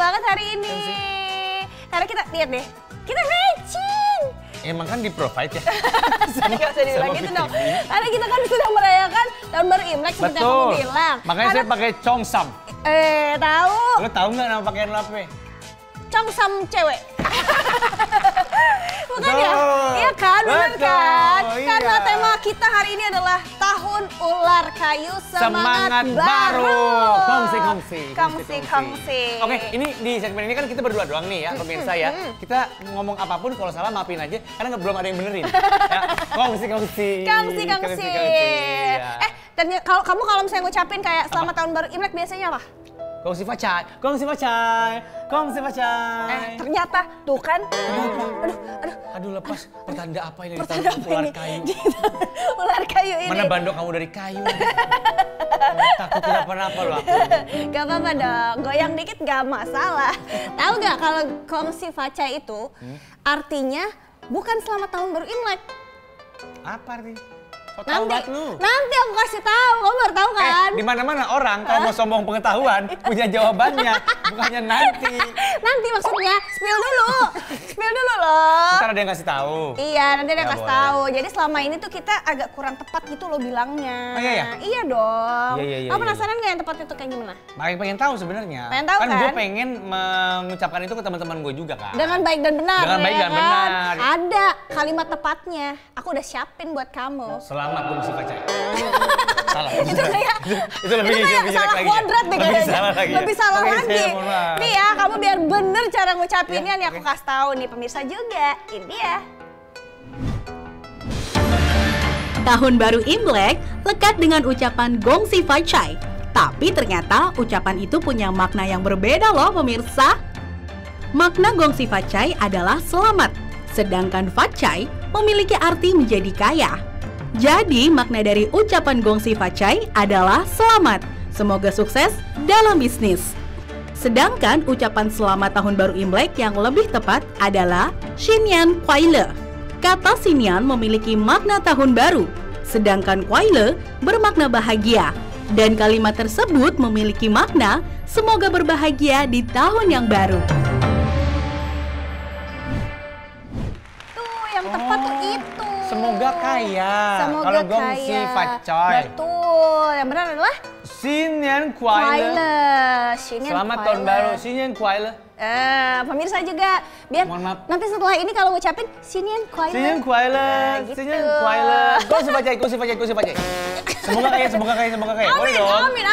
banget hari ini. Karena kita, lihat deh, kita matching. Emang kan di-provide ya? Gak usah dibilang gitu dong. Karena kita kan sedang merayakan tahun baru Imlek seperti yang kamu bilang. Makanya saya pakai Cheongsam. Tahu. Lo tahu nggak nama pakaian lo apa? Cheongsam cewek. Makanya, iya kan, bener kan? Iya. Karena tema kita hari ini adalah Tahun Ular Kayu Semangat Baru. Kongsi. Oke, ini di segmen ini kan kita berdua doang nih ya, pemirsa ya. Kita ngomong apapun kalau salah maafin aja, karena belum ada yang benerin. Ya, kongsi. Ya. Ternyata kamu kalau misalnya ngucapin kayak selamat tahun baru Imlek biasanya apa? Kongsi facai. Ternyata tuh kan. Aduh lepas. Pertanda apa ini? Pertanda ular kayu. Ular kayu ini. Mana bandok kamu dari kayu? Takut kenapa-napa lo aku. Gak apa-apa dong, goyang dikit gak masalah. Tahu gak kalau kongsi facai itu artinya bukan selamat tahun baru Imlek. Apa artinya? Nanti aku kasih tahu, kamu baru tahu kan? Di mana-mana orang kalau mau sombong pengetahuan punya jawabannya, bukannya nanti. Nanti maksudnya, spill dulu loh. Ntar ada yang kasih tahu. Iya, nanti ada yang kasih tahu. Jadi selama ini tuh kita agak kurang tepat gitu loh bilangnya. Oh, iya? Iya dong. Iya. Kamu penasaran nggak yang tepat itu kayak gimana? Makanya pengen tahu sebenarnya. Pengen tahu kan? Gue pengen mengucapkan itu ke teman-teman gue juga kan. Dengan baik dan benar. Dengan baik dan benar. Ada kalimat tepatnya. Aku udah siapin buat kamu. Selamat kongsi facai. Salah. Itu kayak salah kuadrat deh kayaknya. Lebih salah lagi. Nih ya, kamu biar bener cara ngucapinnya nih aku kasih tahu nih pemirsa juga. Ini dia. Tahun baru Imlek lekat dengan ucapan Gongsi Facai. Tapi ternyata ucapan itu punya makna yang berbeda loh pemirsa. Makna Gongsi Facai adalah selamat, sedangkan Facai memiliki arti menjadi kaya. Jadi makna dari ucapan Gongsi Facai adalah selamat, semoga sukses dalam bisnis. Sedangkan ucapan selamat tahun baru Imlek yang lebih tepat adalah Xinyan Kuaile. Kata Xinyan memiliki makna tahun baru, sedangkan Kuaile bermakna bahagia. Dan kalimat tersebut memiliki makna semoga berbahagia di tahun yang baru. Tuh yang tepat tuh itu. Semoga kaya. Semoga kalau Gongsi Facai. Betul. Yang benar adalah Xinyan Kuaile. Selamat tahun baru Xinyan Kuaile. Pemirsa juga biar nanti setelah ini kalau ngucapin Xinyan Kuaile. Xinyan Kuaile. Gitu. Xinyan Kuaile. Gongsi Facai. Semoga kaya. Amin.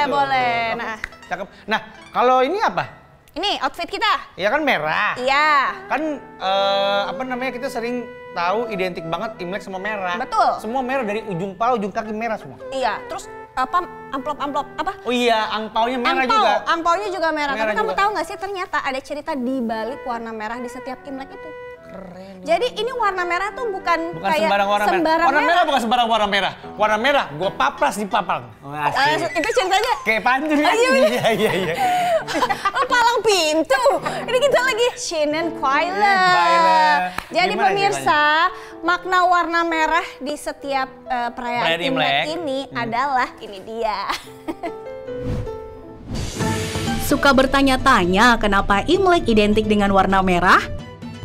Boleh. Nah, cakep. Nah, kalau ini apa? Ini outfit kita. Iya kan merah. Iya. Kan kita sering tahu identik banget Imlek sama merah. Betul. Semua merah dari ujung kepala, ujung kaki merah semua. Iya. Terus amplop apa? Oh iya, angpaunya merah juga. Angpaunya juga merah. Tapi kamu juga. tahu nggak sih ternyata ada cerita di balik warna merah di setiap Imlek itu? Keren. Jadi ini warna merah tuh bukan kayak sembarang warna merah. Warna merah bukan sembarang warna merah. Warna merah gua papras di papang. Itu ceritanya kayak pantun ya? Iya. Oh, palang pintu. Ini kita lagi Xinyan Kuaile. Jadi pemirsa, makna warna merah di setiap perayaan Imlek ini adalah ini dia. Suka bertanya-tanya kenapa Imlek identik dengan warna merah?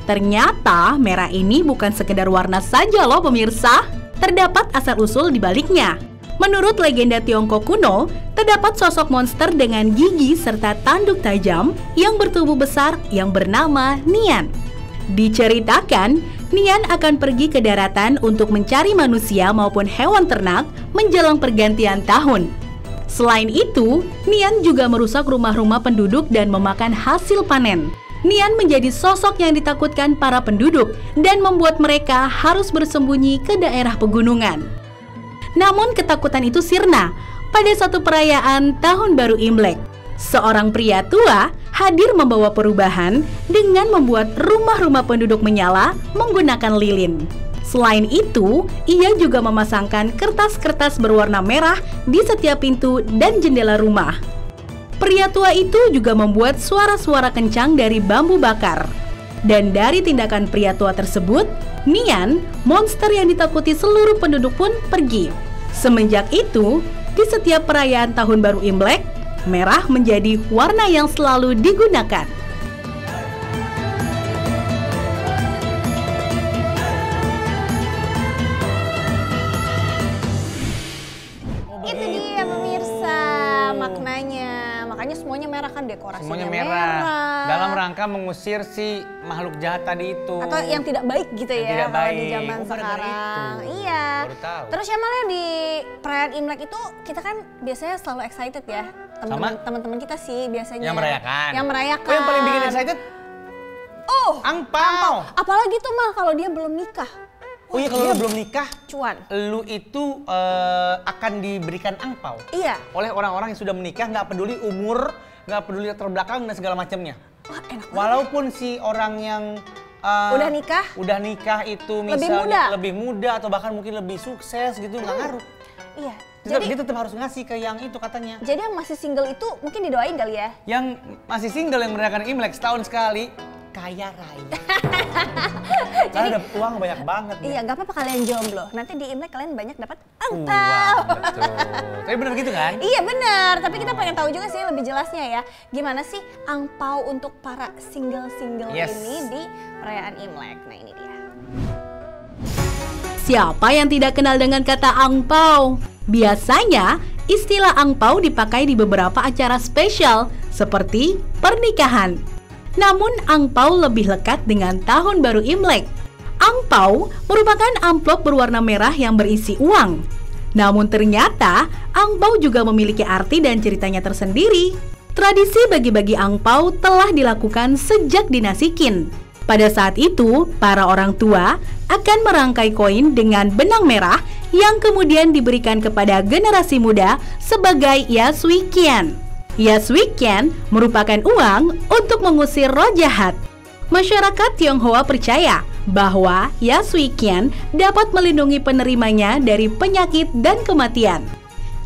Ternyata merah ini bukan sekedar warna saja loh pemirsa. Terdapat asal-usul di baliknya. Menurut legenda Tiongkok kuno, terdapat sosok monster dengan gigi serta tanduk tajam yang bertubuh besar yang bernama Nian. Diceritakan, Nian akan pergi ke daratan untuk mencari manusia maupun hewan ternak menjelang pergantian tahun. Selain itu, Nian juga merusak rumah-rumah penduduk dan memakan hasil panen. Nian menjadi sosok yang ditakutkan para penduduk dan membuat mereka harus bersembunyi ke daerah pegunungan. Namun ketakutan itu sirna pada satu perayaan Tahun Baru Imlek. Seorang pria tua hadir membawa perubahan dengan membuat rumah-rumah penduduk menyala menggunakan lilin. Selain itu, ia juga memasangkan kertas-kertas berwarna merah di setiap pintu dan jendela rumah. Pria tua itu juga membuat suara-suara kencang dari bambu bakar. Dan dari tindakan pria tua tersebut, Nian, monster yang ditakuti seluruh penduduk pun pergi. Semenjak itu, di setiap perayaan Tahun Baru Imlek, merah menjadi warna yang selalu digunakan. Itu dia pemirsa maknanya. Makanya semuanya merah kan, dekorasinya semuanya merah. Dalam rangka mengusir si makhluk jahat tadi itu. Atau yang tidak baik gitu yang ya tidak kalau baik. di zaman sekarang. Iya. Baru tahu. Terus ya malah di perayaan Imlek itu kita kan biasanya selalu excited ya. Teman-teman kita sih biasanya. Yang merayakan. Yang merayakan. Oh, yang paling bikin excited? Angpau. Apalagi tuh mah kalau dia belum nikah. Oh iya, kalau lu belum nikah, cuan. Lu itu akan diberikan angpau. Iya. Oleh orang-orang yang sudah menikah, nggak peduli umur, nggak peduli latar belakang dan segala macamnya. Wah, enak banget. Walaupun si orang yang udah nikah itu misalnya lebih muda atau bahkan mungkin lebih sukses gitu, nggak ngaruh. Iya. Dia tetap harus ngasih ke yang itu katanya. Jadi yang masih single itu mungkin didoain kali ya? Yang masih single yang merayakan Imlek setahun sekali, kaya raya. Karena dapat uang banyak banget. Iya, nggak apa-apa kalian jomblo. Nanti di Imlek kalian banyak dapat angpau. Betul. Tapi benar gitu kan? Iya benar. Tapi kita pengen tahu juga sih lebih jelasnya ya. Gimana sih angpau untuk para single-single ini di perayaan Imlek? Nah ini dia. Siapa yang tidak kenal dengan kata angpau? Biasanya, istilah angpau dipakai di beberapa acara spesial seperti pernikahan. Namun angpau lebih lekat dengan tahun baru Imlek. Angpau merupakan amplop berwarna merah yang berisi uang. Namun ternyata angpau juga memiliki arti dan ceritanya tersendiri. Tradisi bagi-bagi angpau telah dilakukan sejak dinasti Qin. Pada saat itu, para orang tua akan merangkai koin dengan benang merah yang kemudian diberikan kepada generasi muda sebagai yasuikian. Yasuikian merupakan uang untuk mengusir roh jahat. Masyarakat Tionghoa percaya bahwa yasuikian dapat melindungi penerimanya dari penyakit dan kematian.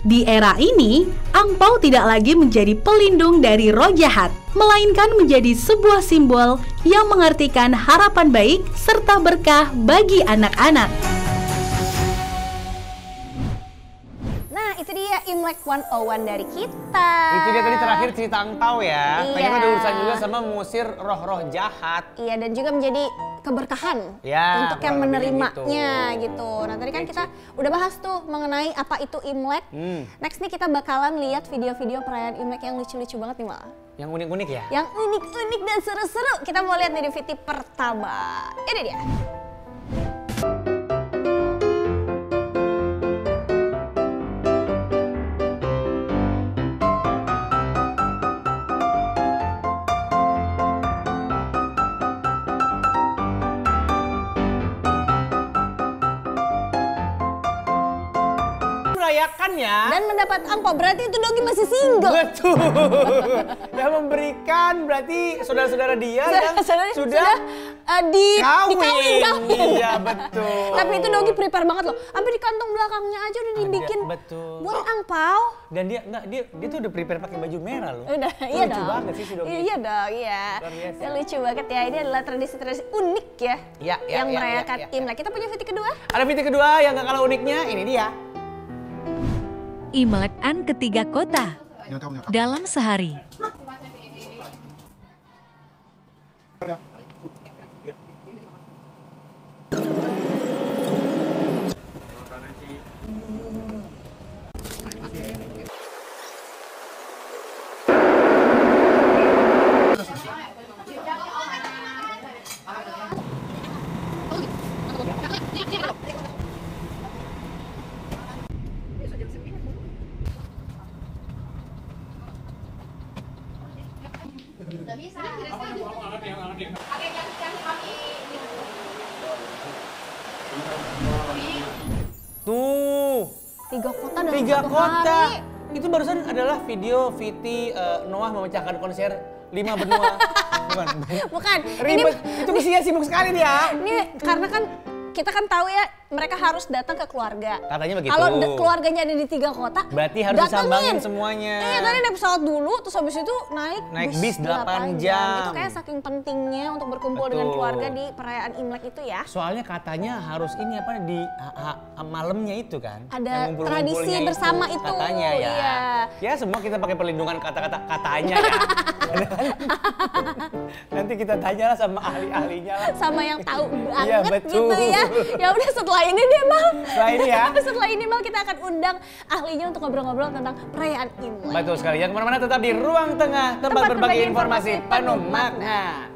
Di era ini, angpau tidak lagi menjadi pelindung dari roh jahat, melainkan menjadi sebuah simbol yang mengartikan harapan baik serta berkah bagi anak-anak. Nah, itu dia Imlek 101 dari kita. Itu dia tadi terakhir cerita angpau ya. Iya. Ternyata ada urusan juga sama mengusir roh-roh jahat. Iya, dan juga menjadi keberkahan ya, untuk yang menerimanya gitu. Nah, tadi kan kita udah bahas tuh mengenai apa itu Imlek. Next nih kita bakalan lihat video-video perayaan Imlek yang lucu-lucu banget nih, Mal. Yang unik-unik ya? Yang unik-unik dan seru-seru. Kita mau lihat nih di video pertama. Ini dia. Merayakannya dan mendapat angpau, berarti itu Dogi masih single. Betul. Yang memberikan berarti saudara-saudara dia yang sudah dikawin. Iya betul. Tapi itu Dogi prepare banget loh. Sampai di kantong belakangnya aja udah dibikin buat angpau. Dan dia tuh udah prepare pakai baju merah loh. Udah, iya lucu dong. banget sih si Dogi. Iya dong, iya. Ya, lucu banget ya. Ini adalah tradisi-tradisi unik ya. Yang merayakan Imlek. Kita punya video kedua. Ada video kedua yang gak kalah uniknya, ini dia. Imlek-an ketiga kota dalam sehari. Tuh. 3 kota dalam 3 satu kota. hari. Itu barusan adalah video Viti Noah memecahkan konser 5 benua. Bukan. Ribet. Itu mestinya sibuk sekali dia. Ini karena kan kita kan tahu ya mereka harus datang ke keluarga. Katanya begitu. Kalau keluarganya ada di 3 kota, berarti harus disambangin semuanya. Iya, tadi naik pesawat dulu, terus habis itu naik bis 8 jam. Itu kayak saking pentingnya untuk berkumpul dengan keluarga di perayaan Imlek itu ya. Soalnya katanya harus ini apa di malamnya itu kan. Ada tradisi bersama itu. Katanya ya. Iya. Ya semua kita pakai perlindungan kata-kata katanya ya. Nanti kita tanyalah sama ahli-ahlinya lah. Sama yang tahu banget iya, betul. gitu ya. Ya udah setelah ini deh Mal. Setelah ini ya. Setelah ini Mal kita akan undang ahlinya untuk ngobrol-ngobrol tentang perayaan Imlek. Betul sekali. Yang kemana-mana tetap di Ruang Tengah, tempat berbagi informasi penuh makna.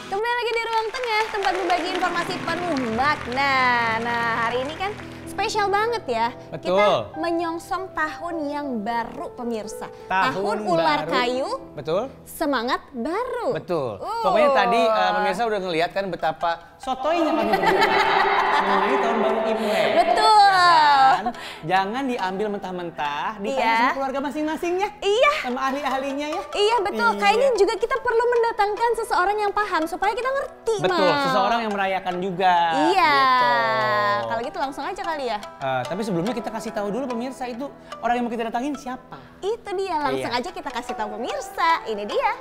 Kembali lagi di Ruang Tengah, tempat berbagi informasi penuh makna. Nah, hari ini kan spesial banget ya. Betul. Kita menyongsong tahun yang baru pemirsa. Tahun ular baru. kayu. Betul. Semangat baru. Betul. Pokoknya tadi pemirsa udah ngeliat kan betapa sotoynya kami berdua mengenai tahun baru Imlek. Betul. Ya kan? Jangan diambil mentah-mentah, ditanya sama keluarga masing-masingnya. Iya. Sama ahli-ahlinya ya. Iya betul. Iya. Kayaknya juga kita perlu mendatangkan seseorang yang paham supaya kita ngerti. Betul. Mal. Seseorang yang merayakan juga. Iya. Gitu. Kalau gitu langsung aja kali ya. Tapi sebelumnya kita kasih tahu dulu pemirsa itu orang yang mau kita datangin siapa. Itu dia, langsung aja kita kasih tahu pemirsa. Ini dia.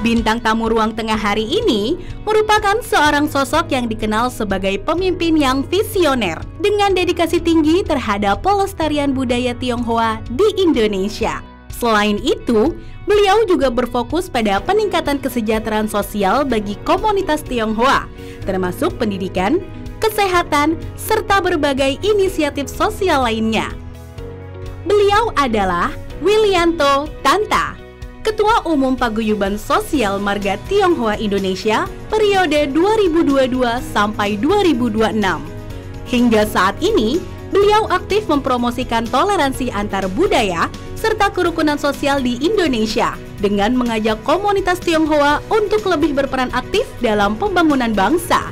Bintang tamu Ruang Tengah hari ini merupakan seorang sosok yang dikenal sebagai pemimpin yang visioner dengan dedikasi tinggi terhadap pelestarian budaya Tionghoa di Indonesia. Selain itu, beliau juga berfokus pada peningkatan kesejahteraan sosial bagi komunitas Tionghoa, termasuk pendidikan, kesehatan, serta berbagai inisiatif sosial lainnya. Beliau adalah Wilianto Tanta, Ketua Umum Paguyuban Sosial Marga Tionghoa Indonesia periode 2022 sampai 2026. Hingga saat ini, beliau aktif mempromosikan toleransi antar budaya serta kerukunan sosial di Indonesia dengan mengajak komunitas Tionghoa untuk lebih berperan aktif dalam pembangunan bangsa.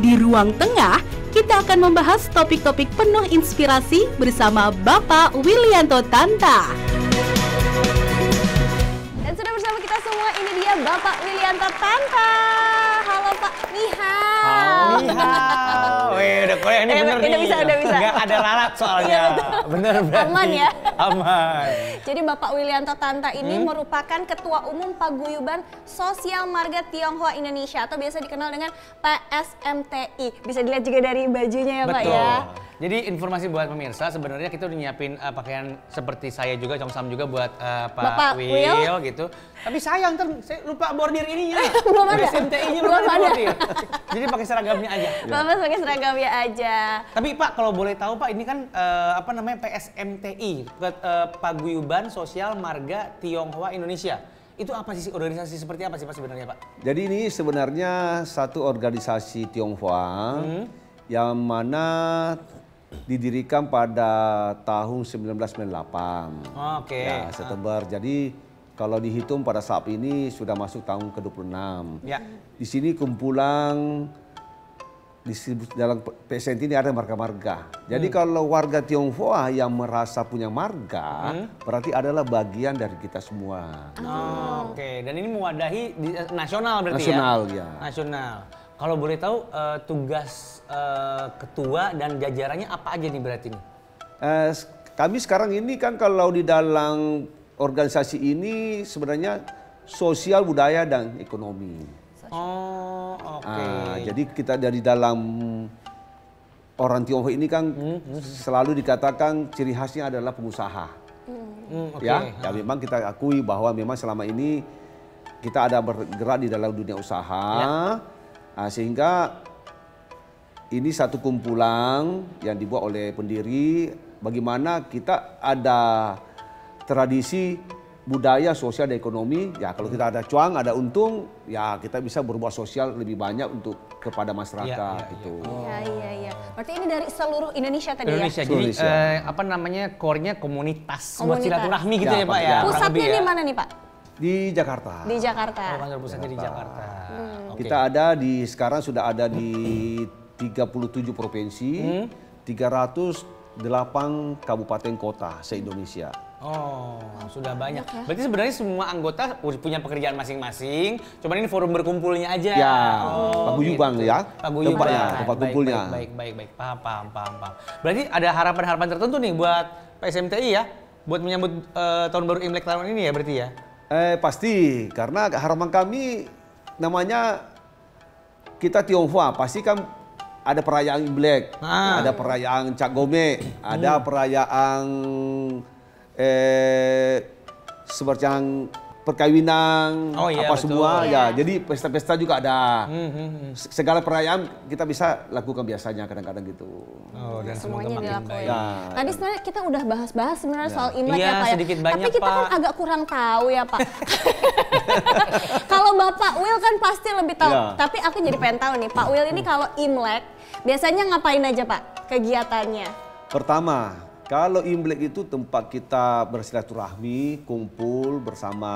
Di Ruang Tengah, kita akan membahas topik-topik penuh inspirasi bersama Bapak Wilianto Tanta. Dan sudah bersama kita semua, ini dia Bapak Wilianto Tanta. Halo Pak, nihao. Nihao. Wih, udah koyak ini bener nih. Udah bisa. Nggak ada lalat soalnya. Bener berarti. Aman ya? Aman. Jadi Bapak Wilianto Tanta ini merupakan Ketua Umum Paguyuban Sosial Marga Tionghoa Indonesia atau biasa dikenal dengan PSMTI. Bisa dilihat juga dari bajunya ya Pak Betul. ya. Jadi informasi buat pemirsa, sebenarnya kita udah nyiapin pakaian seperti saya juga, Congsam juga buat Pak Wil gitu. Tapi sayang saya lupa bordir ininya. Belum ada. SMTI-nya belum ada. Jadi pakai seragamnya aja. Bapak pakai seragamnya aja. Tapi Pak, kalau boleh tahu Pak, ini kan PSMTI, Paguyuban Sosial Marga Tionghoa Indonesia. Itu apa sih, organisasi seperti apa sih Pak sebenarnya Pak? Jadi ini sebenarnya satu organisasi Tionghoa yang mana didirikan pada tahun 1998. Oke. Ya, September. Jadi kalau dihitung pada saat ini sudah masuk tahun ke-26. Ya. Di sini kumpulan dalam PSMTI ini ada marga-marga. Jadi kalau warga Tionghoa yang merasa punya marga, berarti adalah bagian dari kita semua. Oke. Dan ini mewadahi nasional berarti nasional, ya? ya. Nasional. Kalau boleh tahu tugas ketua dan jajarannya apa aja nih berarti nih? Kami sekarang ini kan kalau di dalam organisasi ini sebenarnya sosial, budaya, dan ekonomi. Oh, oke. Jadi kita dari dalam orang Tionghoa ini kan selalu dikatakan ciri khasnya adalah pengusaha. Ya memang kita akui bahwa memang selama ini kita ada bergerak di dalam dunia usaha, sehingga ini satu kumpulan yang dibuat oleh pendiri bagaimana kita ada tradisi budaya, sosial, dan ekonomi. Ya kalau kita ada cuang, ada untung, ya kita bisa berbuat sosial lebih banyak untuk kepada masyarakat gitu. Iya. Berarti ini dari seluruh Indonesia tadi Indonesia. ya? Jadi core-nya komunitas buat silaturahmi gitu ya Pak ya. Pusatnya di mana nih Pak? Di Jakarta. Di Jakarta. Oh, kantor pusatnya di Jakarta. Oke. Kita ada sekarang sudah ada di 37 provinsi, 308 kabupaten kota se-Indonesia. Oh, sudah banyak. Berarti sebenarnya semua anggota punya pekerjaan masing-masing, cuman ini forum berkumpulnya aja. Ya, oh, paguyuban gitu. ya. Paguyuban. Tempat kumpulnya. Baik. Paham. Berarti ada harapan-harapan tertentu nih buat PSMTI ya, buat menyambut tahun baru Imlek tahun ini ya berarti ya? Pasti, karena harapan kami namanya kita Tionghoa, pasti kan ada perayaan Imlek, ada perayaan Cap Gome, ada perayaan seperti yang perkawinan, iya, apa betul. semua ya. Jadi pesta-pesta juga ada. Segala perayaan kita bisa lakukan biasanya kadang-kadang gitu. Oh, dan Semuanya dilakuin. Ya. Tadi sebenarnya kita udah bahas-bahas sebenarnya soal Imlek Iya, ya Pak ya. sedikit banyak, Tapi kita kan Pak. agak kurang tahu ya Pak. Kalau Bapak Will kan pasti lebih tahu. Ya. Tapi aku jadi pengen tahu nih, Pak Will ini kalau Imlek biasanya ngapain aja Pak kegiatannya? Pertama, kalau Imlek itu tempat kita bersilaturahmi, kumpul bersama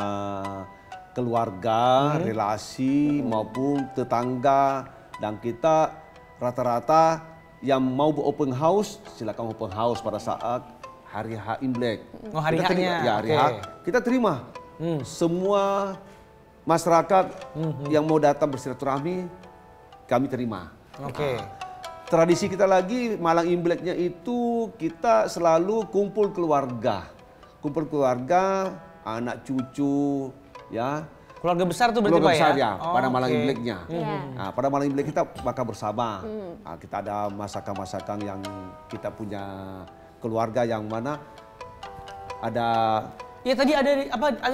keluarga, relasi maupun tetangga, dan kita rata-rata yang mau open house silakan open house pada saat hari H Imlek. Oh, hari Kita terima- H-nya. Ya, hari Oke. H. Kita terima semua masyarakat yang mau datang bersilaturahmi, kami terima. Oke. Tradisi kita lagi malam Imleknya itu kita selalu kumpul keluarga. Kumpul keluarga, anak cucu, ya. Keluarga besar tuh berarti Keluarga Pak besar ya? ya, pada malam Oke. Imleknya. Iya. Nah, pada malam Imlek kita bakal bersama. Nah, kita ada masakan-masakan yang kita punya keluarga yang mana ada Ya tadi ada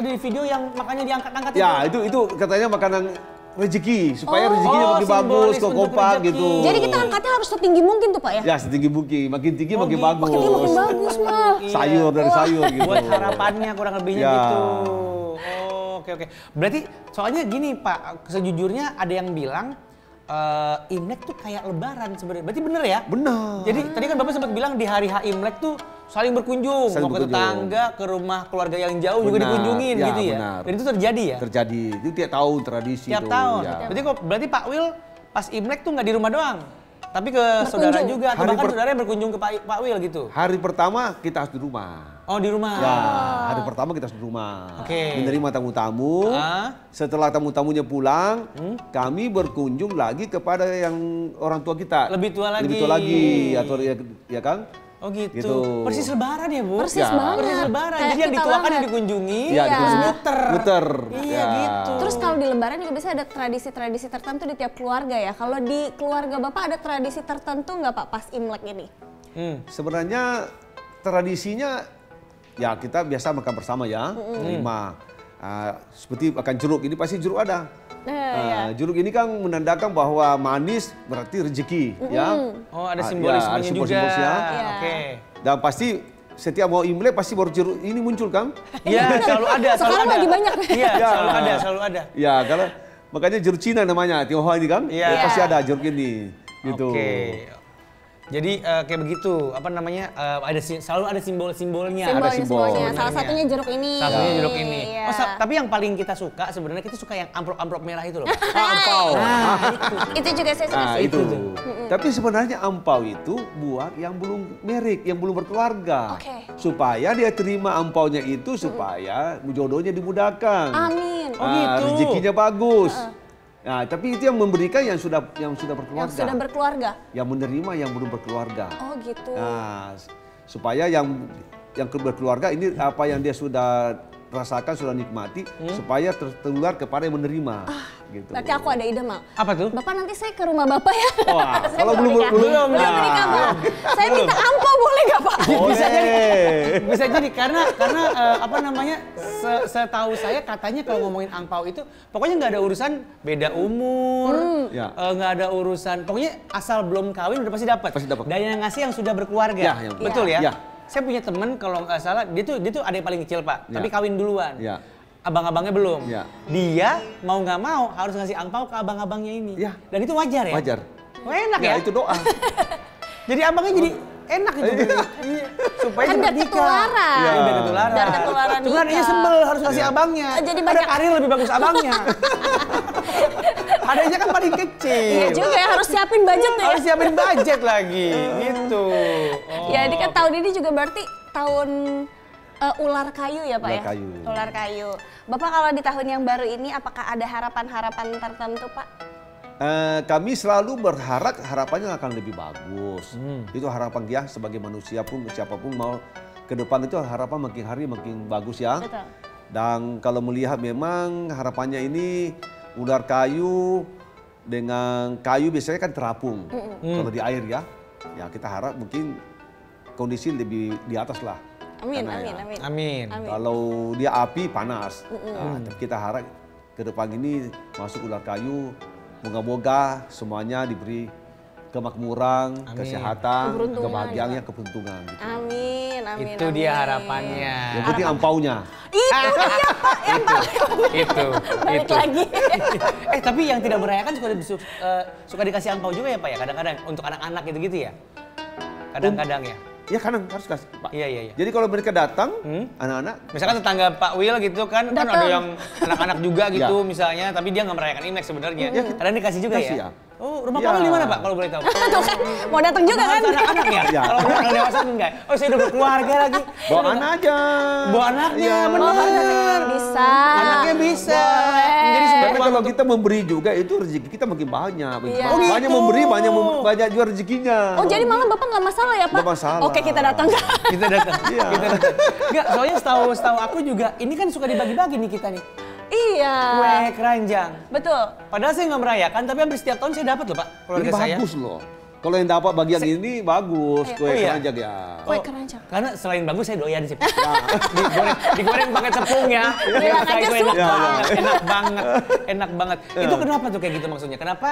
di video yang makanya diangkat-angkat ya itu katanya makanan rezeki supaya rezekinya makin simbolis bagus, kok untuk kompak rezeki. gitu. Jadi kita angkatnya harus setinggi mungkin tuh Pak ya? Ya setinggi mungkin, makin tinggi makin gitu. bagus. Makin tinggi makin bagus mah. Sayur dari sayur gitu. Buat harapannya kurang lebihnya Ya. gitu. Oh, oke. Berarti soalnya gini Pak, sejujurnya ada yang bilang Imlek tuh kayak Lebaran sebenarnya. Berarti bener ya? Benar. Jadi tadi kan Bapak sempat bilang di hari H Imlek tuh saling berkunjung, Saling mau ke berkunjung. tetangga, ke rumah keluarga yang jauh juga Benar. dikunjungin Ya, gitu ya. benar. Dan itu terjadi ya? Terjadi. Itu tiap tahun tradisi Tiap itu. tahun. Ya. Berarti Pak Will pas Imlek tuh nggak di rumah doang, tapi ke saudara juga atau Hari bahkan saudara berkunjung ke Pak Will gitu. Hari pertama kita harus di rumah. Oh, di rumah. Ya, hari pertama kita harus di rumah. Oke. Menerima tamu-tamu. Setelah tamu-tamunya pulang, kami berkunjung lagi kepada yang orang tua kita. Lebih tua lagi. Lebih tua lagi, atau ya kan? Oh gitu. Gitu. Persis Lebaran ya Bu? Persis Ya. banget. Persis Lebaran. Kayak Jadi yang kita dituakan yang banget. dikunjungi, Ya, terus dikunjungi. muter. Muter. Iya Ya. gitu. Terus kalau di Lebaran juga biasanya ada tradisi-tradisi tertentu di tiap keluarga ya. Kalau di keluarga Bapak ada tradisi tertentu nggak Pak pas Imlek ini? Sebenarnya tradisinya ya kita biasa makan bersama ya, terima. Seperti makan jeruk, ini pasti jeruk ada. Jeruk ini kan menandakan bahwa manis berarti rezeki, ya. Oh, ada Ya, simbolismenya ada juga. simbol-simbolnya. Iya. Oke. Dan pasti setiap mau Imlek pasti baru jeruk ini muncul kan? Iya, selalu ada. Sekarang ada. lagi banyak. Iya, Ya. selalu ada. Ya, karena makanya jeruk Cina namanya, Tionghoa ini kan? Iya. Ya, pasti ada jeruk ini, gitu. Oke. Jadi kayak begitu, apa namanya? Selalu ada simbol-simbolnya. Ada Simbolnya. simbol. Salah satunya jeruk ini. Salah satunya jeruk ini. Iya. Oh, tapi yang paling kita suka sebenarnya kita suka yang amplop-amplop merah itu loh. Ampau. Itu juga saya suka Nah, sih. itu. Tapi sebenarnya ampau itu buat yang belum merik, yang belum berkeluarga. Oke. Supaya dia terima ampaunya itu supaya jodohnya dimudahkan. Amin. Oh, gitu. Rezekinya bagus. Nah, tapi itu yang memberikan yang sudah berkeluarga. Yang sudah berkeluarga. Yang menerima yang belum berkeluarga. Oh gitu. Nah, supaya yang berkeluarga ini apa yang dia sudah rasakan, sudah nikmati, supaya tertular kepada yang menerima. Gitu. Berarti aku ada ide Mal. Apa tuh? Bapak nanti saya ke rumah Bapak ya. Wah, Saya kalau nikah. belum menikah Pak. Saya minta ampau boleh nggak Pak? Bisa jadi. Boleh. Bisa jadi karena apa namanya? Setahu saya katanya kalau ngomongin angpau itu pokoknya nggak ada urusan beda umur, Ya. nggak ada urusan. Pokoknya asal belum kawin udah pasti dapat. Pasti dapat. Dan yang ngasih yang sudah berkeluarga. Ya, yang- Betul ya? Ya. Saya punya temen kalau nggak salah dia tuh ada yang paling kecil Pak, Ya. tapi kawin duluan. Ya. Abang-abangnya belum. Ya. Dia mau nggak mau harus ngasih angpau ke abang-abangnya ini. Ya. Dan itu wajar ya? Wajar. Oh, enak ya? Ya, itu doa. Jadi abangnya jadi enak itu. Iya. supaya kan cepat udah nikah. ketularan. Iya, udah ketularan. Udah ketularan Cuman nikah. dia sebel harus kasih abangnya. Jadi Ada banyak karir lebih bagus abangnya. Adanya kan paling kecil. Iya juga ya, harus siapin budget ya. Harus siapin budget lagi, gitu. Ya, ini kan tahun ini juga berarti tahun ular kayu ya Pak Ular ya? kayu. Ular kayu. Bapak kalau di tahun yang baru ini apakah ada harapan-harapan tertentu Pak? Kami selalu berharap harapannya akan lebih bagus. Itu harapan dia sebagai manusia pun, siapapun mau ke depan itu harapan makin hari makin bagus ya. Betul. Dan kalau melihat memang harapannya ini ular kayu dengan kayu biasanya kan terapung. Kalau di air ya, ya kita harap mungkin kondisi lebih di atas lah. Amin, Karena amin, ya, amin. Amin. Amin. Kalau dia api panas, nah, tapi kita harap ke depan ini masuk ular kayu, moga-moga semuanya diberi kemakmuran, kesehatan, Keberuntungan, kebahagiaan, ya, keberuntungan. Gitu. Amin, amin. Itu dia amin. harapannya. Yang penting ampaunya. Itu dia Pak, yang Itu. balik lagi. Tapi yang tidak merayakan suka dikasih angpau juga ya Pak ya? Kadang-kadang untuk anak-anak gitu-gitu ya? Kadang-kadang ya? Ya kadang harus kasih, Pak. Iya. Jadi kalau mereka datang, anak-anak, Misalkan tetangga Pak Will gitu kan ada yang anak-anak juga gitu misalnya, tapi dia nggak merayakan Imlek sebenarnya. Kadang dikasih juga Kasih ya? ya. Oh, rumah Ya. Pak Will di mana Pak kalau boleh tahu? Tuh kan, mau datang juga kan? Anak-anak ya? Ya. Kalau udah dewasa enggak? Oh, saya udah berkeluarga lagi. bawa anak aja. Bawa anaknya, Ya. bener. Bisa. Anaknya bisa. Boleh. Jadi Tapi sebuah kalau kita memberi juga itu rezeki kita makin banyak. Iya. Oh, gitu. Banyak memberi, banyak juga rezekinya. Oh jadi malah Bapak nggak masalah ya Pak? Nggak masalah. Oke kita datang. kita datang. Iya. Kita datang. Enggak, soalnya setahu aku juga ini kan suka dibagi-bagi nih kita nih. Iya. Kue keranjang. Betul. Padahal saya nggak merayakan, tapi hampir setiap tahun saya dapat loh Pak, Ini keluarga saya. bagus loh. Kalau yang dapat bagian ini bagus, kue Oh, iya? keranjang ya. Kue keranjang. Karena selain bagus saya doyan sih. Digoreng pakai tepung ya. Bilang aja Itu suka. enak banget. Itu kenapa tuh kayak gitu maksudnya? Kenapa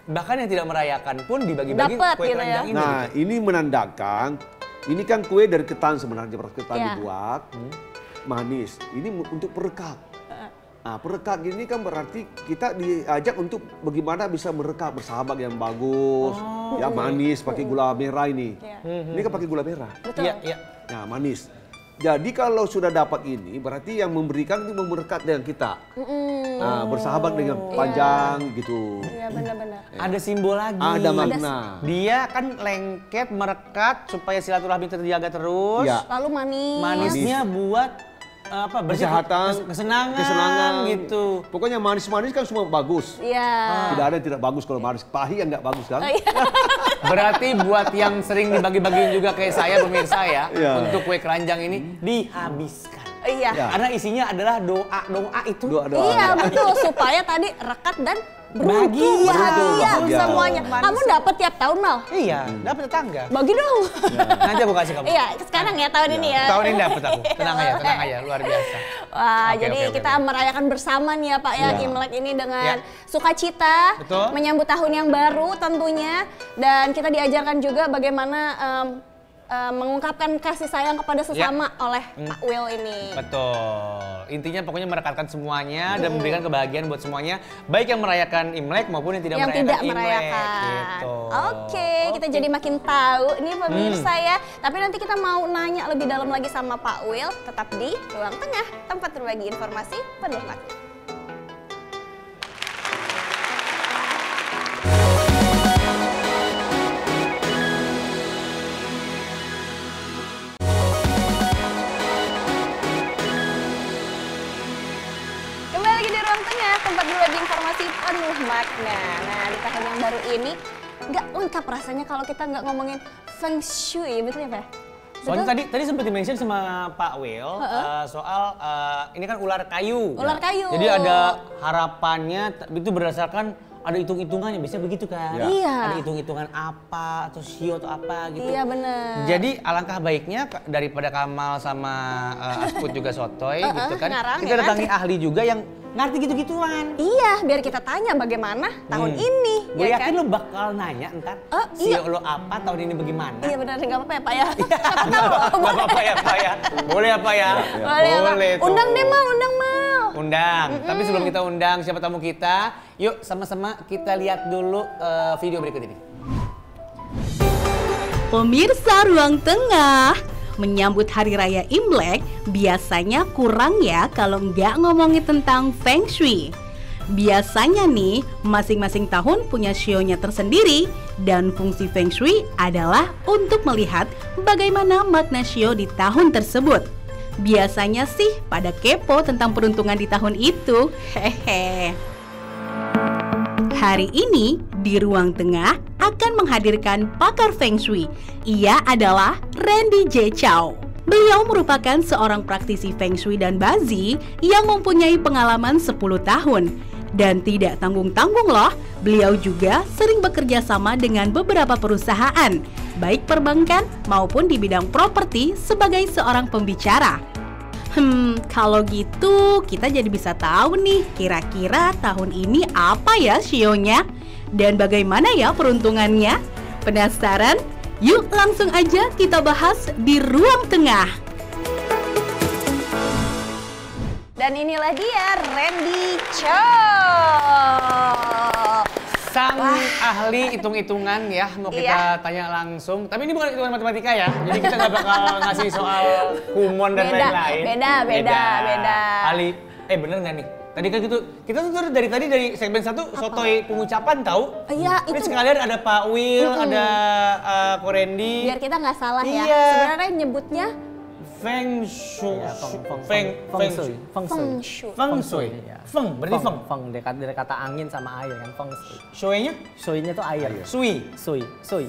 bahkan yang tidak merayakan pun dibagi-bagi Dapet kue gitu keranjang ya. ini? Nah, gitu. ini menandakan ini kan kue dari ketan sebenarnya, ketan Iya. dibuat manis. Ini untuk perekat. Nah, perekat ini kan berarti kita diajak untuk bagaimana bisa merekat bersahabat yang bagus, ya manis pakai gula merah ini. Iya. Ini kan pakai gula merah. Betul. Iya. Nah, manis. Jadi kalau sudah dapat ini berarti yang memberikan itu merekat dengan kita. Nah, bersahabat dengan panjang gitu. Iya benar-benar. Ada simbol lagi. Ada makna. Dia kan lengket, merekat supaya silaturahmi terjaga terus. Ya. Lalu manis. Manisnya buat apa? Kesehatan, kesenangan gitu. Pokoknya manis-manis kan semua bagus. Iya. Tidak ada yang tidak bagus kalau manis. Pahit yang nggak bagus kan? Berarti buat yang sering dibagi-bagiin juga kayak saya pemirsa ya, Iya. untuk kue keranjang ini dihabiskan. Iya. Ya. Karena isinya adalah doa itu. Doa-doa. Iya betul supaya tadi rekat dan beruntung Bahagia. bahagia Bahagia. semuanya. Kamu dapat tiap tahun Mal? Iya, dapat tetangga. Bagi dong. Nanti aku kasih kamu. Iya sekarang ya tahun ini ya. Tahun ini dapat aku. Tenang aja, luar biasa. Wah, Oke, jadi oke, kita merayakan bersama nih ya Pak ya, Ya. Imlek ini dengan Ya. sukacita, Betul. menyambut tahun yang baru tentunya, dan kita diajarkan juga bagaimana mengungkapkan kasih sayang kepada sesama oleh Pak Will ini. Betul. Intinya pokoknya merekatkan semuanya dan memberikan kebahagiaan buat semuanya, baik yang merayakan Imlek maupun yang tidak Yang merayakan tidak Imlek. merayakan. Gitu. Oke, kita jadi makin tahu nih pemirsa ya. Tapi nanti kita mau nanya lebih dalam lagi sama Pak Will, tetap di Ruang Tengah, tempat berbagi informasi penuh makna. Kembali lagi di Ruang Tengah, tempat berbagi informasi penuh makna. Nah, di tahun yang baru ini nggak lengkap rasanya kalau kita nggak ngomongin feng shui, betul ya Pak? Soalnya Betul? tadi sempat di-mention sama Pak Will soal ini kan ular kayu. Ular kayu. Jadi ada harapannya itu berdasarkan ada hitung-hitungannya, biasanya begitu kan? Ya. Iya. Ada hitung-hitungan apa atau sio atau apa gitu. Iya benar. Jadi alangkah baiknya daripada Kamal sama Asput juga sotoy gitu kan. ngarang, Kita ya kan? datangi ahli juga yang ngerti gitu-gituan. Iya, biar kita tanya bagaimana tahun ini, Gue ya yakin kan? lo bakal nanya ntar Oh, iya. sio lo apa tahun ini bagaimana. Iya benar, nggak apa-apa ya Pak ya. Nggak apa-apa ya Pak ya. Boleh apa ya? Boleh ya, Pak. Boleh tuh. Undang deh Mal, undang Mal. Undang. Tapi sebelum kita undang siapa tamu kita, yuk sama-sama kita lihat dulu video berikut ini. Pemirsa Ruang Tengah, menyambut Hari Raya Imlek biasanya kurang ya kalau nggak ngomongin tentang Feng Shui. Biasanya nih, masing-masing tahun punya shio-nya tersendiri dan fungsi Feng Shui adalah untuk melihat bagaimana makna shio di tahun tersebut. Biasanya sih pada kepo tentang peruntungan di tahun itu. Hehe. Hari ini di Ruang Tengah akan menghadirkan pakar Feng Shui. Ia adalah Randy J. Chow. Beliau merupakan seorang praktisi Feng Shui dan Bazi yang mempunyai pengalaman 10 tahun. Dan tidak tanggung-tanggung loh, beliau juga sering bekerja sama dengan beberapa perusahaan, baik perbankan maupun di bidang properti sebagai seorang pembicara. Kalau gitu kita jadi bisa tahu nih kira-kira tahun ini apa ya shio-nya dan bagaimana ya peruntungannya. Penasaran? Yuk langsung aja kita bahas di Ruang Tengah. Dan inilah dia Randy Chow. Sang ahli hitung-hitungan ya, mau kita tanya langsung. Tapi ini bukan hitungan matematika ya, jadi kita nggak bakal ngasih soal kumon dan lain-lain. Beda. Ahli, bener nggak nih? Tadi kan gitu, kita tuh dari segmen 1 sotoy pengucapan tahu. Iya, ini itu. sekalian ada Pak Will, ada Ko Randy. Biar kita nggak salah ya. Iya. Sebenarnya nyebutnya Feng Shui. Feng Shui. Feng Shui. Feng, berarti Feng. Feng dari kata angin sama air kan, Feng Shui. Shui-nya? Shui-nya tuh air. Sui.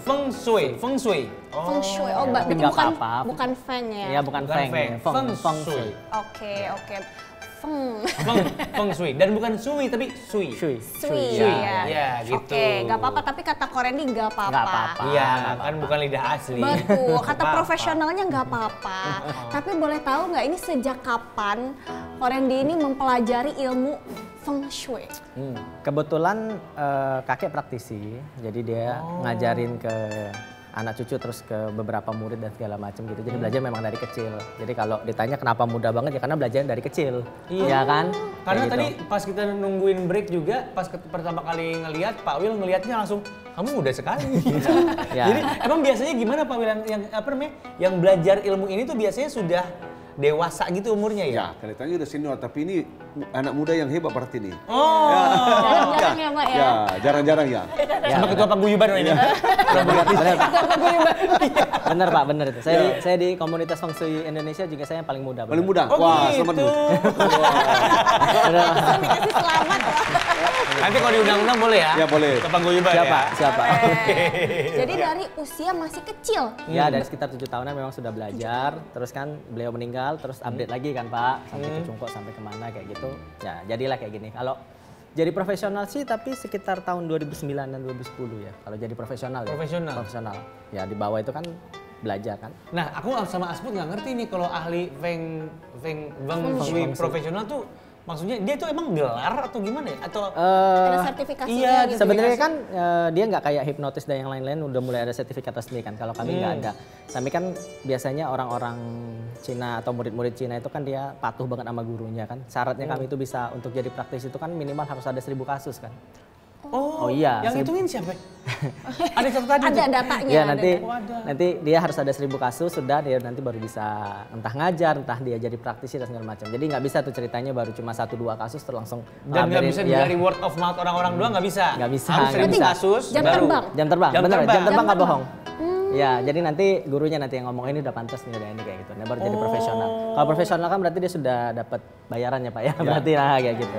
Feng Shui. Feng Shui. Oh, berarti nggak bukan apa-apa. bukan Feng ya? Iya, bukan Feng. Feng Shui. Oke. Feng Shui. Dan bukan Sui, tapi Sui. Shui. Ya, gitu. Oke, nggak apa-apa. Tapi kata Korendi nggak apa-apa. Iya, kan bukan lidah asli. Betul. Kata profesionalnya nggak apa-apa. Tapi boleh tahu nggak ini sejak kapan Korendi ini mempelajari ilmu Feng Shui? Kebetulan kakek praktisi, jadi dia ngajarin ke anak cucu terus ke beberapa murid dan segala macam gitu. Jadi belajar memang dari kecil. Jadi kalau ditanya kenapa mudah banget ya karena belajar dari kecil. Iya kan? Karena gitu. tadi pas kita nungguin break juga, pas pertama kali ngelihat Pak Will ngelihatnya langsung kamu muda sekali. Ya. Jadi emang biasanya gimana Pak Will yang belajar ilmu ini tuh biasanya sudah dewasa gitu umurnya ya? Ya, kelihatannya udah senior, tapi ini anak muda yang hebat berarti nih. Oh. Jarang-jarang ya, Pak ya? Ya, jarang-jarang ya. Sama ketua paguyuban ini. Bener Pak, bener itu. Saya di komunitas Feng Shui Indonesia juga saya yang paling muda. Paling muda? Oh, wah, gitu. selamat Bu. Dikasih selamat. Nanti kalau diundang-undang boleh ya? Ya, boleh. Ke paguyuban ya? Siapa? Jadi dari usia masih kecil? Ya, dari sekitar 7 tahunan memang sudah belajar. Terus kan beliau meninggal, terus update lagi kan Pak. Sampai ke Cungkok, sampai kemana kayak gitu. Ya, jadilah kayak gini. Kalau jadi profesional sih tapi sekitar tahun 2009 dan 2010 ya. Kalau jadi profesional ya. Profesional. Ya di bawah itu kan belajar kan. Nah, aku sama Asput nggak ngerti nih kalau ahli Feng Shui profesional tuh maksudnya dia tuh emang gelar atau gimana ya? Atau ada sertifikasinya iya, gitu? Sebenarnya kan dia nggak kayak hipnotis dan yang lain-lain udah mulai ada sertifikat resmi kan. Kalau kami nggak ada. Kami kan biasanya orang-orang Cina atau murid-murid Cina itu kan dia patuh banget sama gurunya kan. Syaratnya kami itu bisa untuk jadi praktisi itu kan minimal harus ada 1000 kasus kan. Oh iya. Yang hitungin siapa? Ada catatannya? Ada datanya. Ya nanti dia harus ada 1000 kasus sudah dia nanti baru bisa entah ngajar, entah dia jadi praktisi dan segala macam. Jadi nggak bisa tuh ceritanya baru cuma 1-2 kasus terus langsung. Dan nggak bisa dari word of mouth orang-orang doang nggak bisa. Nggak bisa. Harus 1000 kasus. Jam terbang. Bener jam terbang nggak bohong. Ya, jadi nanti gurunya nanti yang ngomong ini udah pantas nih udah ini kayak gitu. Nah, baru jadi profesional. Kalau profesional kan berarti dia sudah dapat bayarannya Pak ya. Berarti lah kayak gitu.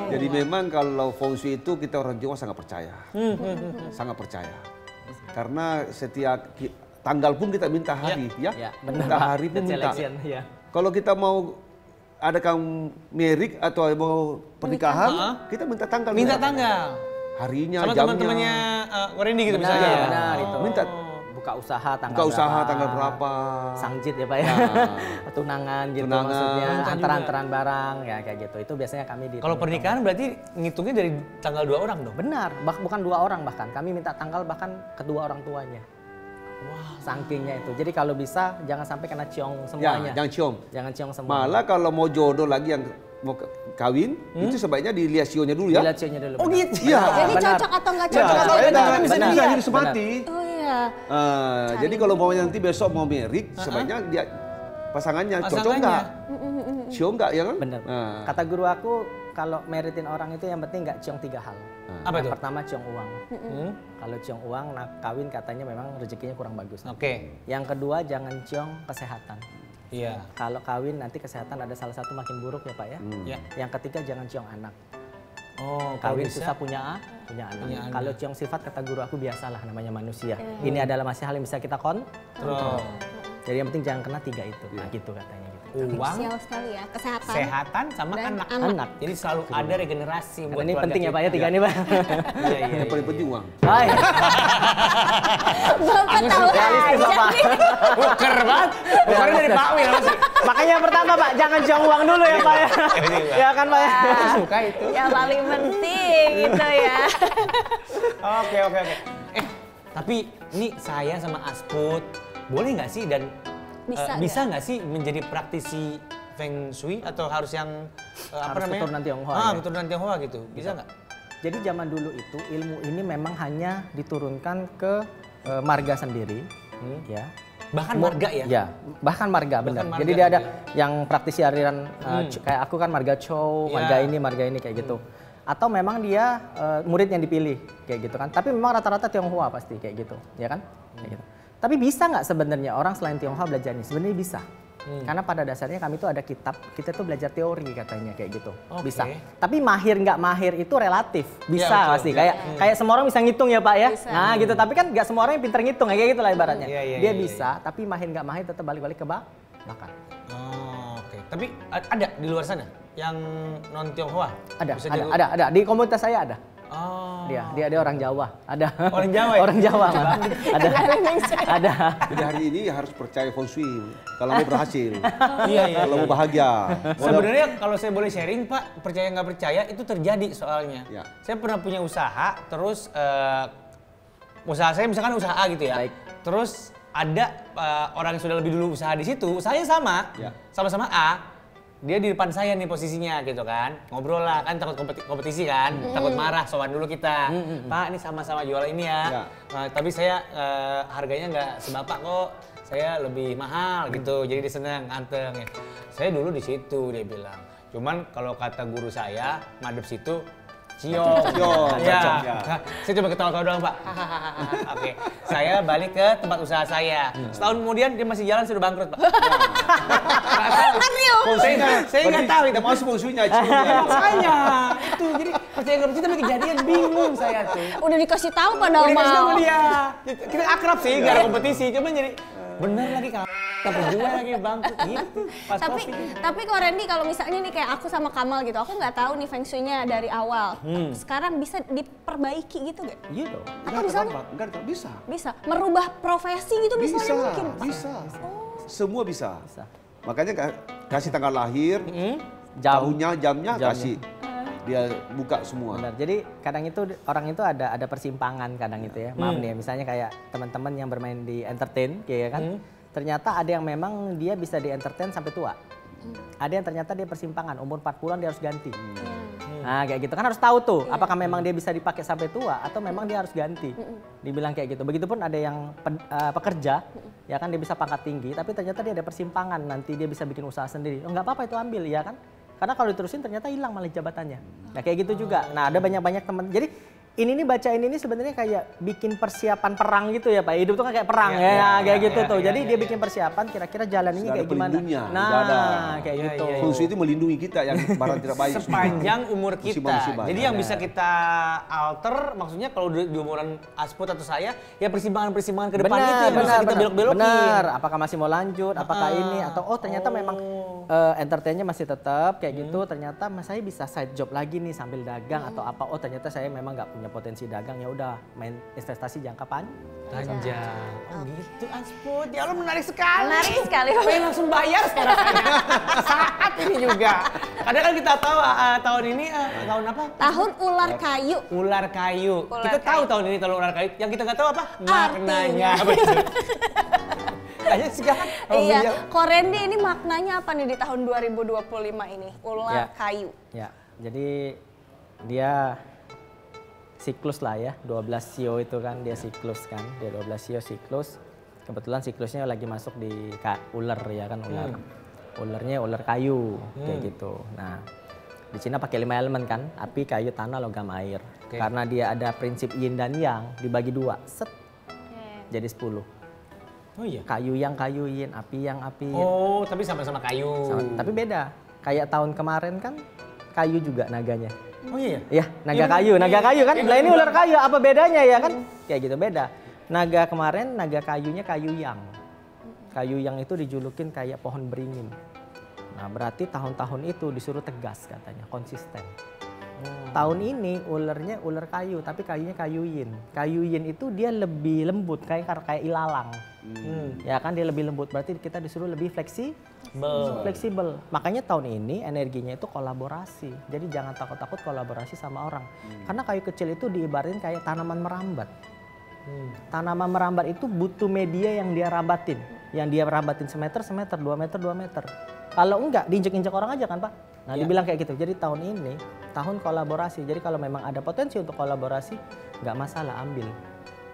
Jadi memang kalau Feng Shui itu kita orang Jawa sangat percaya. Sangat percaya. Karena setiap tanggal pun kita minta hari ya. Benar. Minta hari pun minta. Ya. Kalau kita mau adakan merik atau mau pernikahan, kita minta tanggal. Minta tanggal. Harinya, sama jamnya. Sama teman-temannya Korendi gitu benar, misalnya. Benar itu. Minta buka usaha tanggal berapa. Sangjit ya Pak ya. Tunangan gitu maksudnya. Antar-antaran barang ya kayak gitu. Itu biasanya kami di. Kalau pernikahan berarti ngitungnya dari tanggal 2 orang dong? Benar, bukan 2 orang bahkan. Kami minta tanggal bahkan kedua orang tuanya. Wah, sampingnya itu. Jadi kalau bisa jangan sampai kena ciong semuanya. Ya, jangan ciong. Jangan ciong semua. Malah kalau mau jodoh lagi yang mau kawin, itu sebaiknya dilihat sionya dulu ya. Dilihat sionya dulu. Oh gitu. Iya. Jadi cocok atau nggak cocok? Ya, atau bisa dilihat hidup semati. Oh iya. Jadi kalau mau nanti besok mau merit, sebaiknya dia pasangannya cocok nggak? Sio nggak ya kan? Bener. Kata guru aku, kalau meritin orang itu yang penting nggak ciong 3 hal. Apa itu? Pertama ciong uang. Kalau ciong uang, nah kawin katanya memang rezekinya kurang bagus. Oke. Yang kedua jangan ciong kesehatan. Iya. Kalau kawin nanti kesehatan ada salah satu makin buruk ya Pak ya. Iya. Yang ketiga jangan ciong anak. Oh, kalau Kawin bisa susah punya anak. Punya anak. Kalau ciong sifat kata guru aku biasalah, namanya manusia. Ini adalah masih hal yang bisa kita kontrol. Jadi yang penting jangan kena 3 itu. Nah gitu katanya gitu. uang, Sial sekali ya, kesehatan sama dan anak. Jadi selalu ada regenerasi buat ini keluarga penting ya kita. Pak ya 3 nih Pak. Iya. Yang paling penting uang. Hai. Bapak tahu aja nih. Buker banget. Bukernya dari Pak Wil apa sih? Makanya yang pertama Pak, jangan ciong uang dulu ya Pak ya. Ya kan Pak ya. Suka itu. Ya paling penting gitu ya. Oke. Tapi ini saya sama Asput, boleh nggak sih dan bisa nggak sih menjadi praktisi Feng Shui atau harus yang apa namanya? keturunan Tionghoa ya? Keturunan Tionghoa gitu. Bisa nggak? Jadi zaman dulu itu ilmu ini memang hanya diturunkan ke marga sendiri, ya. Bahkan marga ya? Ya, bahkan marga benar. Marga, Jadi dia ada yang praktisi aliran kayak aku kan marga Chow, marga ini kayak gitu. Atau memang dia murid yang dipilih kayak gitu kan. Tapi memang rata-rata Tionghoa pasti kayak gitu, ya kan? Kayak gitu. Tapi bisa nggak sebenarnya orang selain Tionghoa belajar ini? Sebenarnya bisa. Karena pada dasarnya kami tuh ada kitab, kita tuh belajar teori katanya kayak gitu. Bisa. Tapi mahir nggak mahir itu relatif. Bisa ya, betul, pasti. Kayak semua orang bisa ngitung ya Pak ya. Bisa. Nah gitu. Tapi kan nggak semua orang yang pintar ngitung kayak gitu lah ibaratnya. Dia bisa. Iya. Tapi mahir nggak mahir tetap balik-balik ke bakat. Oh, oke. Tapi ada di luar sana yang non Tionghoa? Ada. Di komunitas saya ada. Oh. Dia orang Jawa. Ada. Orang Jawa ya? Orang Jawa. Ada. Jadi hari ini harus percaya Feng Shui kalau mau berhasil. Iya. Kalau mau bahagia. Sebenarnya kalau saya boleh sharing Pak, percaya nggak percaya itu terjadi soalnya. Ya. Saya pernah punya usaha, terus usaha saya misalkan usaha A gitu ya. Baik. Terus ada orang yang sudah lebih dulu usaha di situ, usahanya sama, sama-sama A. Dia di depan saya nih posisinya gitu kan, ngobrol lah kan, takut kompetisi kan, takut marah, sowan dulu kita. Pak ini sama-sama jual ini ya. Tapi saya harganya nggak sebapak kok, saya lebih mahal gitu, jadi dia seneng, anteng ya. Saya dulu di situ dia bilang, cuman kalau kata guru saya, madep situ, ciong. Ya. Saya coba ketawa-tawa doang Pak. Oke. Saya balik ke tempat usaha saya. Setahun kemudian dia masih jalan sudah bangkrut Pak. Saya nggak tahu itu. Masuk Feng Shui-nya. Makanya itu jadi percaya nggak percaya tapi kejadian bingung saya tuh. Udah dikasih tahu padahal Udah kasih tahu mau. dia. Kita akrab sih, nggak ada kompetisi. Cuman jadi bener lagi kalau jual lagi bangkrut gitu. Pas COVID. Tapi kok Randy kalau misalnya nih kayak aku sama Kamal gitu, aku nggak tahu nih Feng Shui-nya dari awal. Sekarang bisa diperbaiki gitu gak? Iya dong. Atau misalnya Enggak, bisa. bisa merubah profesi gitu misalnya mungkin. Bisa. Semua bisa. Makanya kasih tanggal lahir, tahunnya, jamnya kasih. Dia buka semua. Benar. Jadi kadang itu orang itu ada persimpangan kadang itu ya. Maaf nih ya, misalnya kayak teman-teman yang bermain di entertain kayak kan. Ternyata ada yang memang dia bisa di entertain sampai tua. Ada yang ternyata dia persimpangan, umur 40-an dia harus ganti. Nah kayak gitu kan harus tahu tuh, apakah memang dia bisa dipakai sampai tua atau memang dia harus ganti. Dibilang kayak gitu. Begitupun ada yang pekerja, ya kan dia bisa pangkat tinggi, tapi ternyata dia ada persimpangan, nanti dia bisa bikin usaha sendiri. Oh, nggak apa-apa itu ambil, ya kan? Karena kalau diterusin ternyata hilang malah jabatannya. Nah kayak gitu juga. Nah ada banyak-banyak teman. Jadi ini nih bacain ini sebenarnya kayak bikin persiapan perang gitu ya Pak. Hidup tuh kan kayak perang kayak gitu tuh. Jadi dia bikin persiapan kira-kira jalannya kayak gimana. Nah, kayak gitu. Feng Shui itu melindungi kita yang barang tidak baik. Sepanjang umur kita. Musibah. Jadi yang bisa kita alter, maksudnya kalau di umuran Asput atau saya, ya persimpangan-persimpangan ke depan itu yang bisa kita belok-belokin. Benar. Apakah masih mau lanjut? Apakah ini? Atau ternyata memang entertainnya masih tetap kayak gitu. Ternyata saya bisa side job lagi nih sambil dagang atau apa. Oh ternyata saya memang nggak punya potensi dagang, ya udah main investasi jangka panjang. Oh gitu Asput. Ya Allah menarik sekali. Menarik sekali. Pengen langsung bayar sekarang. Saat ini juga. Kadang kan kita tahu tahun ini tahun apa? Tahun ular kayu. Ular kayu. Kita tahu tahun ini tahun ular kayu. Yang kita nggak tahu apa? Maknanya. tanya sekarang. Iya, Ko Randy ini maknanya apa nih di tahun 2025 ini? Ular kayu. Ya, jadi dia siklus lah ya, 12 sio itu kan dia siklus kan, dia 12 sio siklus. Kebetulan siklusnya lagi masuk di ular ya kan, ular. Ularnya ular kayu kayak gitu. Nah, di Cina pakai 5 elemen kan, api, kayu, tanah, logam, air. Karena dia ada prinsip yin dan yang dibagi 2, set. Jadi 10. Oh iya. Kayu yang kayu yin, api yang api yin. Oh, tapi sama-sama kayu. Tapi beda. Kayak tahun kemarin kan kayu juga naganya. Oh iya. Iya, naga kayu kan. Lah ini ular kayu, apa bedanya ya kan? Kayak gitu beda. Naga kemarin, naga kayunya kayu yang. Kayu yang itu dijulukin kayak pohon beringin. Nah, berarti tahun-tahun itu disuruh tegas katanya, konsisten. Tahun ini ularnya ular kayu, tapi kayunya kayu yin. Kayu yin itu dia lebih lembut, kayak ilalang. Ya kan dia lebih lembut, berarti kita disuruh lebih fleksibel. Makanya tahun ini energinya itu kolaborasi. Jadi jangan takut-takut kolaborasi sama orang. Karena kayu kecil itu diibaratin kayak tanaman merambat. Tanaman merambat itu butuh media yang dia rabatin. Yang dia rabatin semeter, 2 meter. Kalau enggak, diinjek-injek orang aja kan Pak? Nah dibilang kayak gitu. Jadi tahun ini, tahun kolaborasi. Jadi kalau memang ada potensi untuk kolaborasi, nggak masalah ambil.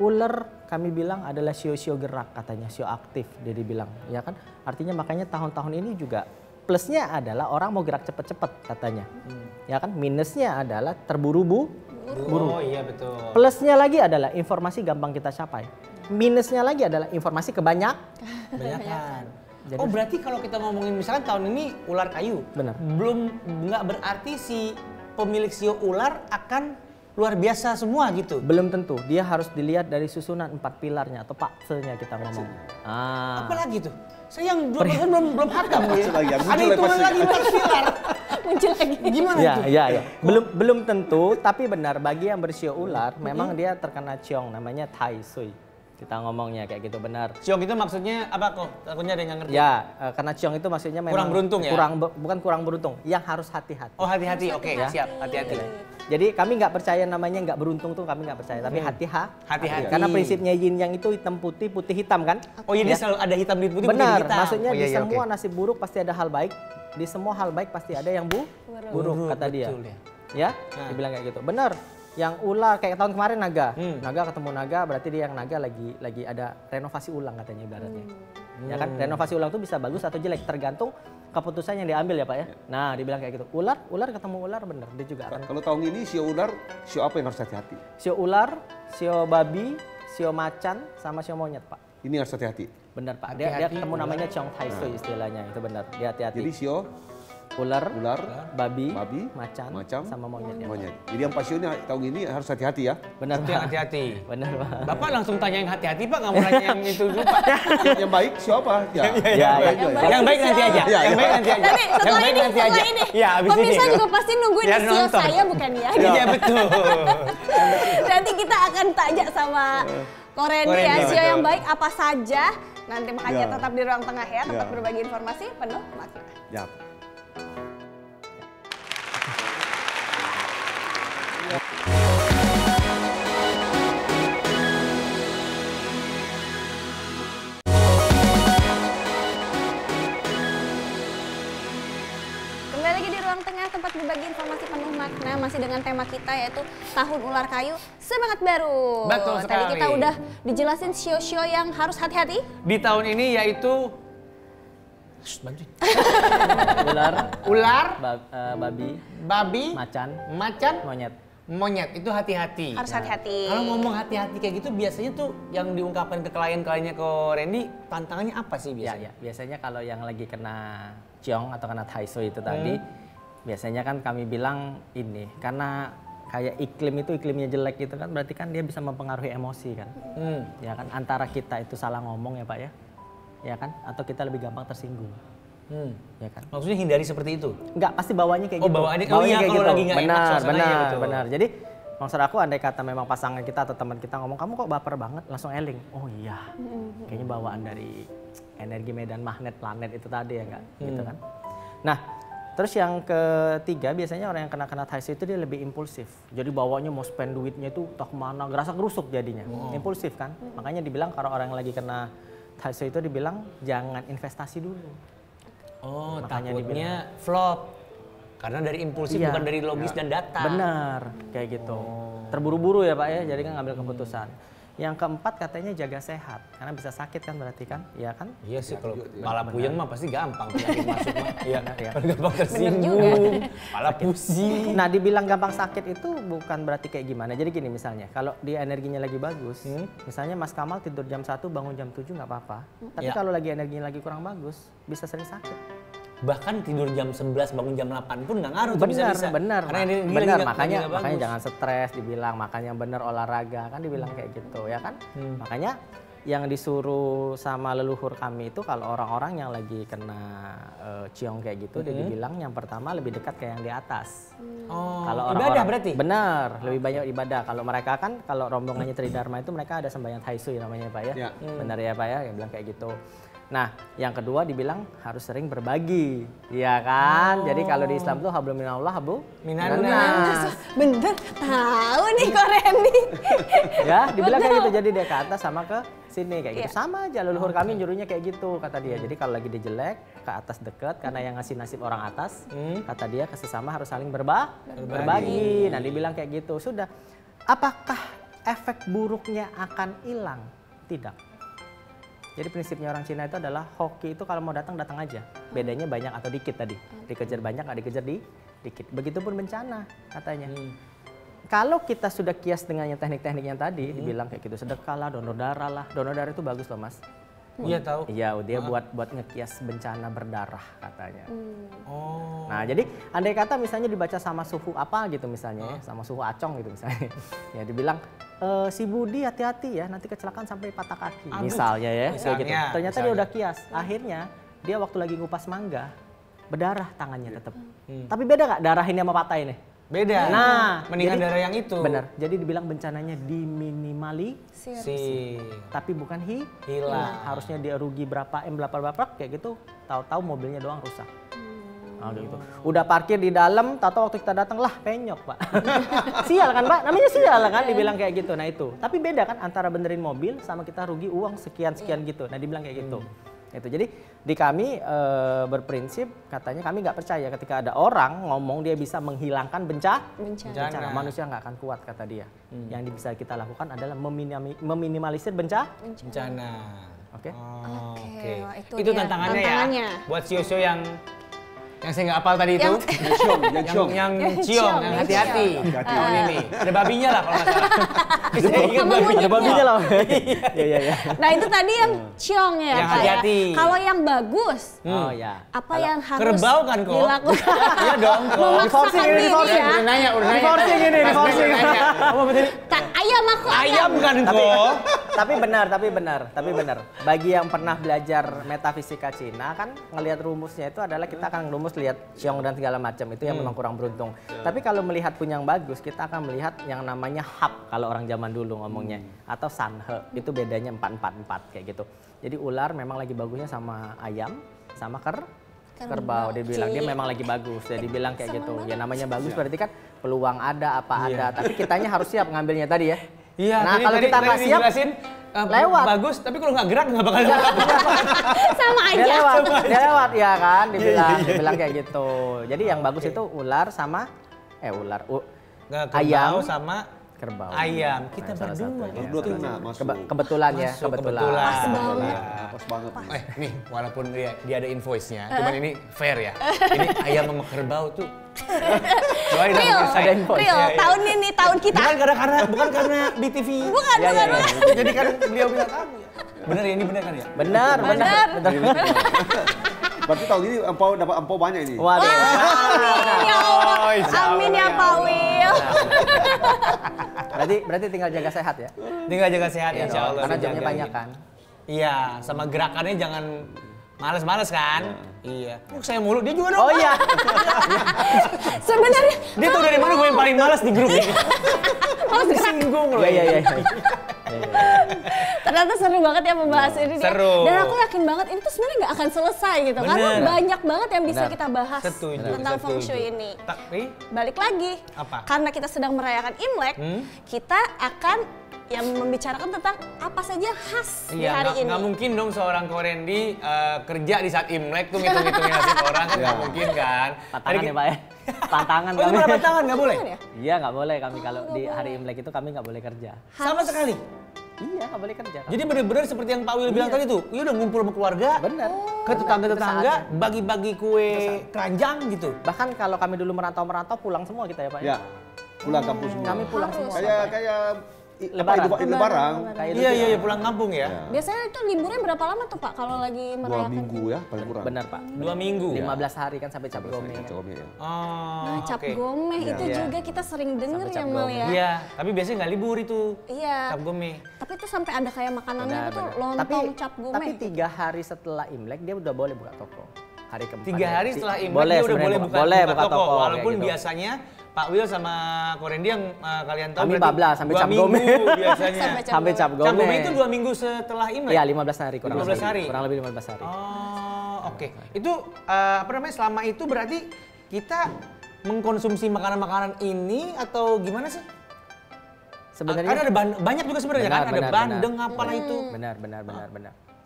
Ular kami bilang adalah sio-sio gerak katanya, sio aktif dia dibilang. Ya kan? Artinya makanya tahun-tahun ini juga plusnya adalah orang mau gerak cepet-cepet katanya. Ya kan? Minusnya adalah terburu-buru. Oh iya betul. Plusnya lagi adalah informasi gampang kita capai. Minusnya lagi adalah informasi kebanyakan. Jadi, berarti kalau kita ngomongin misalkan tahun ini ular kayu, benar. Nggak berarti si pemilik sio ular akan luar biasa semua gitu. Belum tentu. Dia harus dilihat dari susunan 4 pilarnya atau paksenya kita ngomong. Apalagi tuh? Saya yang belum hatam ya. Ada hitungan lagi 4 pilar. Muncul lagi. Gimana itu? Ya. Belum tentu, tapi benar bagi yang bersio ular memang dia terkena ciong namanya tai sui. Kita ngomongnya kayak gitu benar. Ciong itu maksudnya apa kok? Takutnya ada yang nggak ngerti. Ya, karena ciong itu maksudnya memang kurang beruntung ya? Bukan kurang beruntung, yang harus hati-hati. Oh hati-hati, oke ya? Siap, hati-hati. Jadi kami nggak percaya namanya nggak beruntung tuh kami nggak percaya, tapi hati-hati. Karena prinsipnya yin yang itu hitam putih, putih hitam kan? Oh jadi selalu ada hitam di putih, benar, putih hitam. Maksudnya di semua nasib buruk pasti ada hal baik, di semua hal baik pasti ada yang buruk kata dia. Ya, dibilang kayak gitu. Benar. Yang ular kayak tahun kemarin naga, naga ketemu naga berarti dia yang naga lagi ada renovasi ulang katanya ibaratnya. Ya kan renovasi ulang tuh bisa bagus atau jelek tergantung keputusan yang diambil ya Pak ya. Nah dibilang kayak gitu. Ular ketemu ular bener dia juga akan. Kalau tahun ini sio ular, sio apa yang harus hati-hati? Sio ular, sio babi, sio macan sama sio monyet Pak. Ini harus hati-hati. Bener Pak. Dia ketemu namanya Chong Tai Sui istilahnya itu benar. Dia hati-hati. Jadi sio ular, babi, macan, sama monyet. Jadi yang pasionya tahun ini harus hati-hati ya. Benar Pak. Hati-hati. Benar Pak. Bapak langsung tanya yang hati-hati Pak, nggak mau nanya yang itu dulu Pak. Yang baik siapa? Yang baik nanti aja. Yang baik nanti aja. Setelah ini. Ya, abis ini. Pemirsa juga pasti nungguin sio saya bukan ya? Iya betul. Nanti kita akan tanya sama Ko Randy ya, sio yang baik apa saja. Nanti makanya tetap di Ruang Tengah ya, tempat berbagi informasi penuh makna. Ya. Kembali lagi di Ruang Tengah, tempat berbagi informasi penuh makna, masih dengan tema kita yaitu Tahun Ular Kayu Semangat Baru. Betul sekali. Tadi kita udah dijelasin sio-sio yang harus hati-hati. Di tahun ini yaitu ular, babi, macan, monyet itu hati-hati. Harus hati-hati. Kalau ngomong hati-hati kayak gitu biasanya tuh yang diungkapkan ke klien-kliennya Ko Randy, tantangannya apa sih biasanya? Ya, biasanya kalau yang lagi kena ciong atau kena tai sui itu tadi, biasanya kan kami bilang ini karena kayak iklimnya jelek gitu kan, berarti kan dia bisa mempengaruhi emosi kan. Ya kan antara kita itu salah ngomong ya Pak ya kan, atau kita lebih gampang tersinggung. Ya kan? Maksudnya hindari seperti itu? Enggak, pasti bawaannya kayak gitu. Bawaannya kayak gitu. Lagi nggak enak, benar. Jadi maksud aku andai kata memang pasangan kita atau teman kita ngomong kamu kok baper banget, langsung eling. Oh iya, kayaknya bawaan dari energi medan magnet planet itu tadi ya enggak, gitu kan. Nah, terus yang ketiga biasanya orang yang kena tai sui itu dia lebih impulsif. Jadi bawaannya mau spend duitnya itu tak kemana, gerasa gerusuk jadinya. Impulsif kan. Makanya dibilang kalau orang yang lagi kena Taisho itu dibilang jangan investasi dulu. Oh, Makanya takutnya flop. Karena dari impulsif bukan dari logis dan data. Benar, kayak gitu. Terburu-buru ya Pak ya, jadi kan ngambil keputusan. Yang keempat katanya jaga sehat, karena bisa sakit kan berarti kan, iya kan? Iya sih, kalau kepala puyeng mah pasti gampang penyakit masuk mah. Iya, ya. gampang tersinggung, kepala pusing. Nah, dibilang gampang sakit itu bukan berarti kayak gimana. Jadi gini misalnya, kalau dia energinya lagi bagus, misalnya Mas Kamal tidur jam 1 bangun jam 7 nggak apa-apa. Tapi kalau lagi energinya lagi kurang bagus, bisa sering sakit. Bahkan tidur jam 11 bangun jam 8 pun nggak ngaruh. Benar. Makanya jangan stres dibilang, makanya benar olahraga kan dibilang kayak gitu ya kan. Makanya yang disuruh sama leluhur kami itu kalau orang-orang yang lagi kena ciong kayak gitu, dia dibilang yang pertama lebih dekat ke yang di atas. Kalau ibadah berarti? Benar, lebih banyak ibadah. Kalau mereka kan, kalau rombongannya Tridharma itu mereka ada sembahyang Taisho namanya Pak ya. Benar ya Pak ya, yang bilang kayak gitu. Nah, yang kedua dibilang harus sering berbagi, ya kan? Jadi kalau di Islam tuh hablum minallah, hablum minannas. Bener, tahu nih kok Randy. Ya, dibilang kayak gitu. Jadi dia ke atas sama ke sini kayak gitu. Sama aja leluhur kami nyuruhnya kayak gitu kata dia. Jadi kalau lagi dia jelek, ke atas deket karena yang ngasih nasib orang atas, kata dia ke sesama harus saling berbagi. Nah, dibilang kayak gitu. Sudah. Apakah efek buruknya akan hilang? Tidak. Jadi prinsipnya orang Cina itu adalah hoki itu kalau mau datang aja. Bedanya banyak atau dikit tadi. Dikejar banyak nggak dikejar dikit. Begitupun bencana katanya. Kalau kita sudah kias dengan yang teknik-teknik yang tadi, dibilang kayak gitu, sedekah lah, donor darah lah. Donor darah itu bagus loh Mas. Iya tahu. Iya, dia buat ngekias bencana berdarah katanya. Nah, jadi andai kata misalnya dibaca sama suhu apa gitu misalnya, ya, sama suhu acong gitu misalnya. Ya dibilang si Budi hati-hati ya, nanti kecelakaan sampai patah kaki. Misalnya ya, kayak gitu. Ternyata dia udah kias. Akhirnya dia waktu lagi ngupas mangga, berdarah tangannya tetap. Tapi beda nggak darah ini sama patah ini? Beda. Nah, mendingan darah yang itu. Benar. Jadi dibilang bencananya diminimalisir. Tapi bukan hilang. Harusnya dia rugi berapa berapa kayak gitu. Tahu-tahu mobilnya doang rusak. Gitu. Udah parkir di dalam, tahu-tahu waktu kita datang lah penyok Pak. Sial kan Pak? Namanya sial kan dibilang kayak gitu. Nah itu. Tapi beda kan antara benerin mobil sama kita rugi uang sekian-sekian gitu. Nah dibilang kayak gitu. Itu. Jadi di kami berprinsip katanya kami nggak percaya ketika ada orang ngomong dia bisa menghilangkan bencana. Manusia nggak akan kuat kata dia. Yang bisa kita lakukan adalah meminimalisir bencana. Oke. Itu tantangannya ya. Buat sio-sio yang saya nggak hapal tadi itu, yang ciong, yang hati-hati. Tahun ini ada babinya lah kalau nggak salah. Ada babinya lah. Iya. Nah itu tadi yang ciong ya yang Pak hati-hati. ya. Kalau yang bagus, apa yang harus kerbau kan kok? dilakukan? Iya dong. Memaksakan diri ya. Udah nanya. Divorcing. Ayam aku ayam kan kok? Tapi benar. Bagi yang pernah belajar metafisika Cina kan ngelihat rumusnya itu adalah kita akan rumus lihat ciong dan segala macam itu yang memang kurang beruntung. Tapi kalau melihat punya yang bagus, kita akan melihat yang namanya hap kalau orang zaman dulu ngomongnya atau sanhe. Itu bedanya 4-4-4 kayak gitu. Jadi ular memang lagi bagusnya sama ayam sama kerbau. Dia bilang dia memang lagi bagus. Dia dibilang kayak gitu. Ya namanya bagus berarti kan peluang ada ada. Tapi kitanya harus siap ngambilnya tadi ya. Iya, nah kalau kita nggak siap, lewat. Bagus, tapi kalau nggak gerak nggak bakal lewat. Sama aja. Dia lewat ya kan, dibilang kayak gitu. Jadi yang bagus itu ular sama ayam sama kerbau. Ayam. Kita berdua kena masuk. Kebetulan ya, kebetulan. Pas banget. Nih, walaupun dia ada invoice-nya, cuman ini fair ya. Ini ayam sama kerbau tuh. Real, tahun ini tahun kita. Bukan karena BTV. Bukan. Jadi kan beliau bilang kamu ya. Bener ya, ini bener kan ya? Benar. Berarti tahun ini dapat ampau banyak ini. Waduh. Ya Allah. Amin ya Pak Wil. Berarti tinggal jaga sehat ya. Tinggal jaga sehat insya Allah. Karena jamnya banyak kan. Iya, sama gerakannya jangan males-males kan? Iya. Saya mulu, dia juga dong. Oh iya. Sebenarnya dia tuh dari mana gue yang paling malas di grup ini. Disinggung loh. Iya. Ternyata seru banget ya membahas ini. Seru. Dan aku yakin banget ini tuh sebenarnya nggak akan selesai gitu. Karena banyak banget yang bisa kita bahas tentang feng shui ini. Tapi balik lagi. Apa? Karena kita sedang merayakan Imlek, kita akan yang membicarakan tentang apa saja khas di hari ini. Nggak mungkin dong seorang Korendi kerja di saat Imlek tuh ngitung-ngitungin nasib orang kan nggak mungkin kan. Pantangan ya Pak ya? Pantangan Oh, kami. itu pantangan nggak boleh? Iya nggak boleh kami kalau di hari Imlek itu kami nggak boleh kerja. Sama sekali? Iya nggak boleh kerja. Jadi benar-benar seperti yang Pak Wil bilang tadi tuh, ya udah ngumpul sama keluarga, Bener. ke tetangga-tetangga, bagi-bagi kue keranjang gitu. Bahkan kalau kami dulu merantau pulang semua kita ya Pak ya? Ya, pulang kampung semua. Kami pulang semua. Kayak Lebaran. Lebaran. Kayak itu Iya, juga. iya, pulang kampung ya. Biasanya itu liburnya berapa lama tuh Pak kalau lagi 2 merayakan? minggu ya, paling kurang. Benar Pak. 2 minggu. 15 hari kan sampai cap gome. Ya. Oh, Nah, cap oke. gomeh itu Iya. juga kita sering denger Sampai ya cap Mal gomeh. ya. Iya, tapi biasanya nggak libur itu. Iya. Cap gome. Tapi itu sampai ada kayak makanannya Benar, itu benar. lontong cap gomeh. Tapi 3 hari setelah Imlek dia udah boleh buka toko. Hari keempat. 3 hari setelah Imlek boleh, dia udah sebenarnya boleh buka toko. kayak Walaupun gitu. biasanya Pak Wil sama Korendi yang kalian tahu Kami berarti bablas sampai 2 cap minggu gome. biasanya. Sampai cap Cap gome. gome itu 2 minggu setelah Imlek? Iya 15 hari kurang 15 hari? Kurang lebih 15 hari. Oh, oke. Itu apa namanya? Selama itu berarti kita mengkonsumsi makanan-makanan ini atau gimana sih? Sebenarnya Karena ada banyak juga sebenarnya kan, ada bandeng apalah itu. Benar.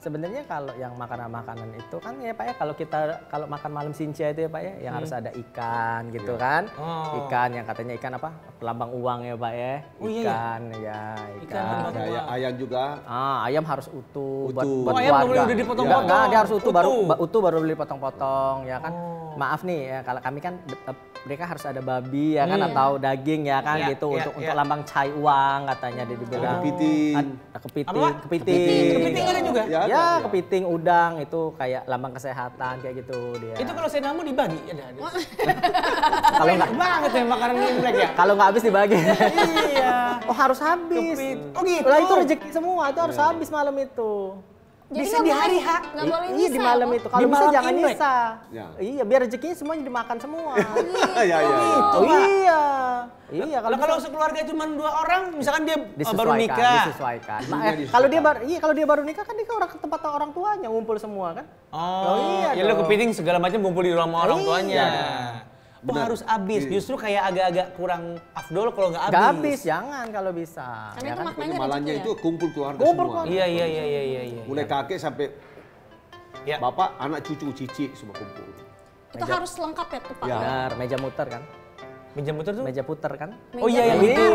Sebenarnya kalau yang makanan-makanan itu kan ya Pak ya kalau makan malam Sincia itu ya Pak ya yang harus ada ikan gitu kan. Oh. Ikan yang katanya ikan apa? Pelambang uang ya Pak ya. Oh, iya, Ikan ya, ikan. pelambang Ya, ayam juga. Ayam harus utuh, buat Utuh. buat Oh, ayam nggak keluarga. boleh udah dipotong-potong? Ya, dia harus utuh, Utuh. baru beli potong-potong ya kan. Maaf nih ya kalau kami kan mereka harus ada babi ya kan atau daging ya kan Ya, gitu ya, untuk ya. lambang cai uang katanya dibilang. Kepiting. Kepiting Kepiting ada juga? Ya, Ya, ada. kepiting, udang itu kayak lambang kesehatan kayak gitu dia. Itu kalau saya namu dibagi ada. kalau nggak banget ya makanan Imlek ya. kalau nggak habis dibagi. Iya. Oh harus habis. Oh gitu. Lah itu rezeki semua, itu harus habis malam itu. Jadi Bisa nggak di boleh- hari H. nggak boleh Iya di nyisa, malam Pak. itu. Kalau Di bisa malam jangan Imlek? nyisa. Ya. Iya, biar rezekinya semuanya dimakan semua. Ya. Oh iya. Iya Kalau sekeluarga cuma 2 orang, misalkan dia baru nikah. disesuaikan. Disesuaikan. Kalau dia baru nikah kan dia ke tempat orang tuanya ngumpul semua kan. Oh, iya ya lu dong. kepiting segala macam kumpul di rumah orang tuanya. Iya. Oh, Benar. harus habis. Justru kayak agak-agak kurang afdol kalau nggak habis. Nggak habis, jangan kalau bisa. Karena Ya itu kan? maknanya Malahnya rezeki itu kumpul keluarga Kumpul semua. keluarga. Iya. Mulai kakek sampai Ya. bapak, anak, cucu, cici semua kumpul. Itu harus lengkap ya tuh Pak. Ya. Benar, meja muter kan? Meja muter tuh? Meja puter kan? Oh iya yang Iya. itu.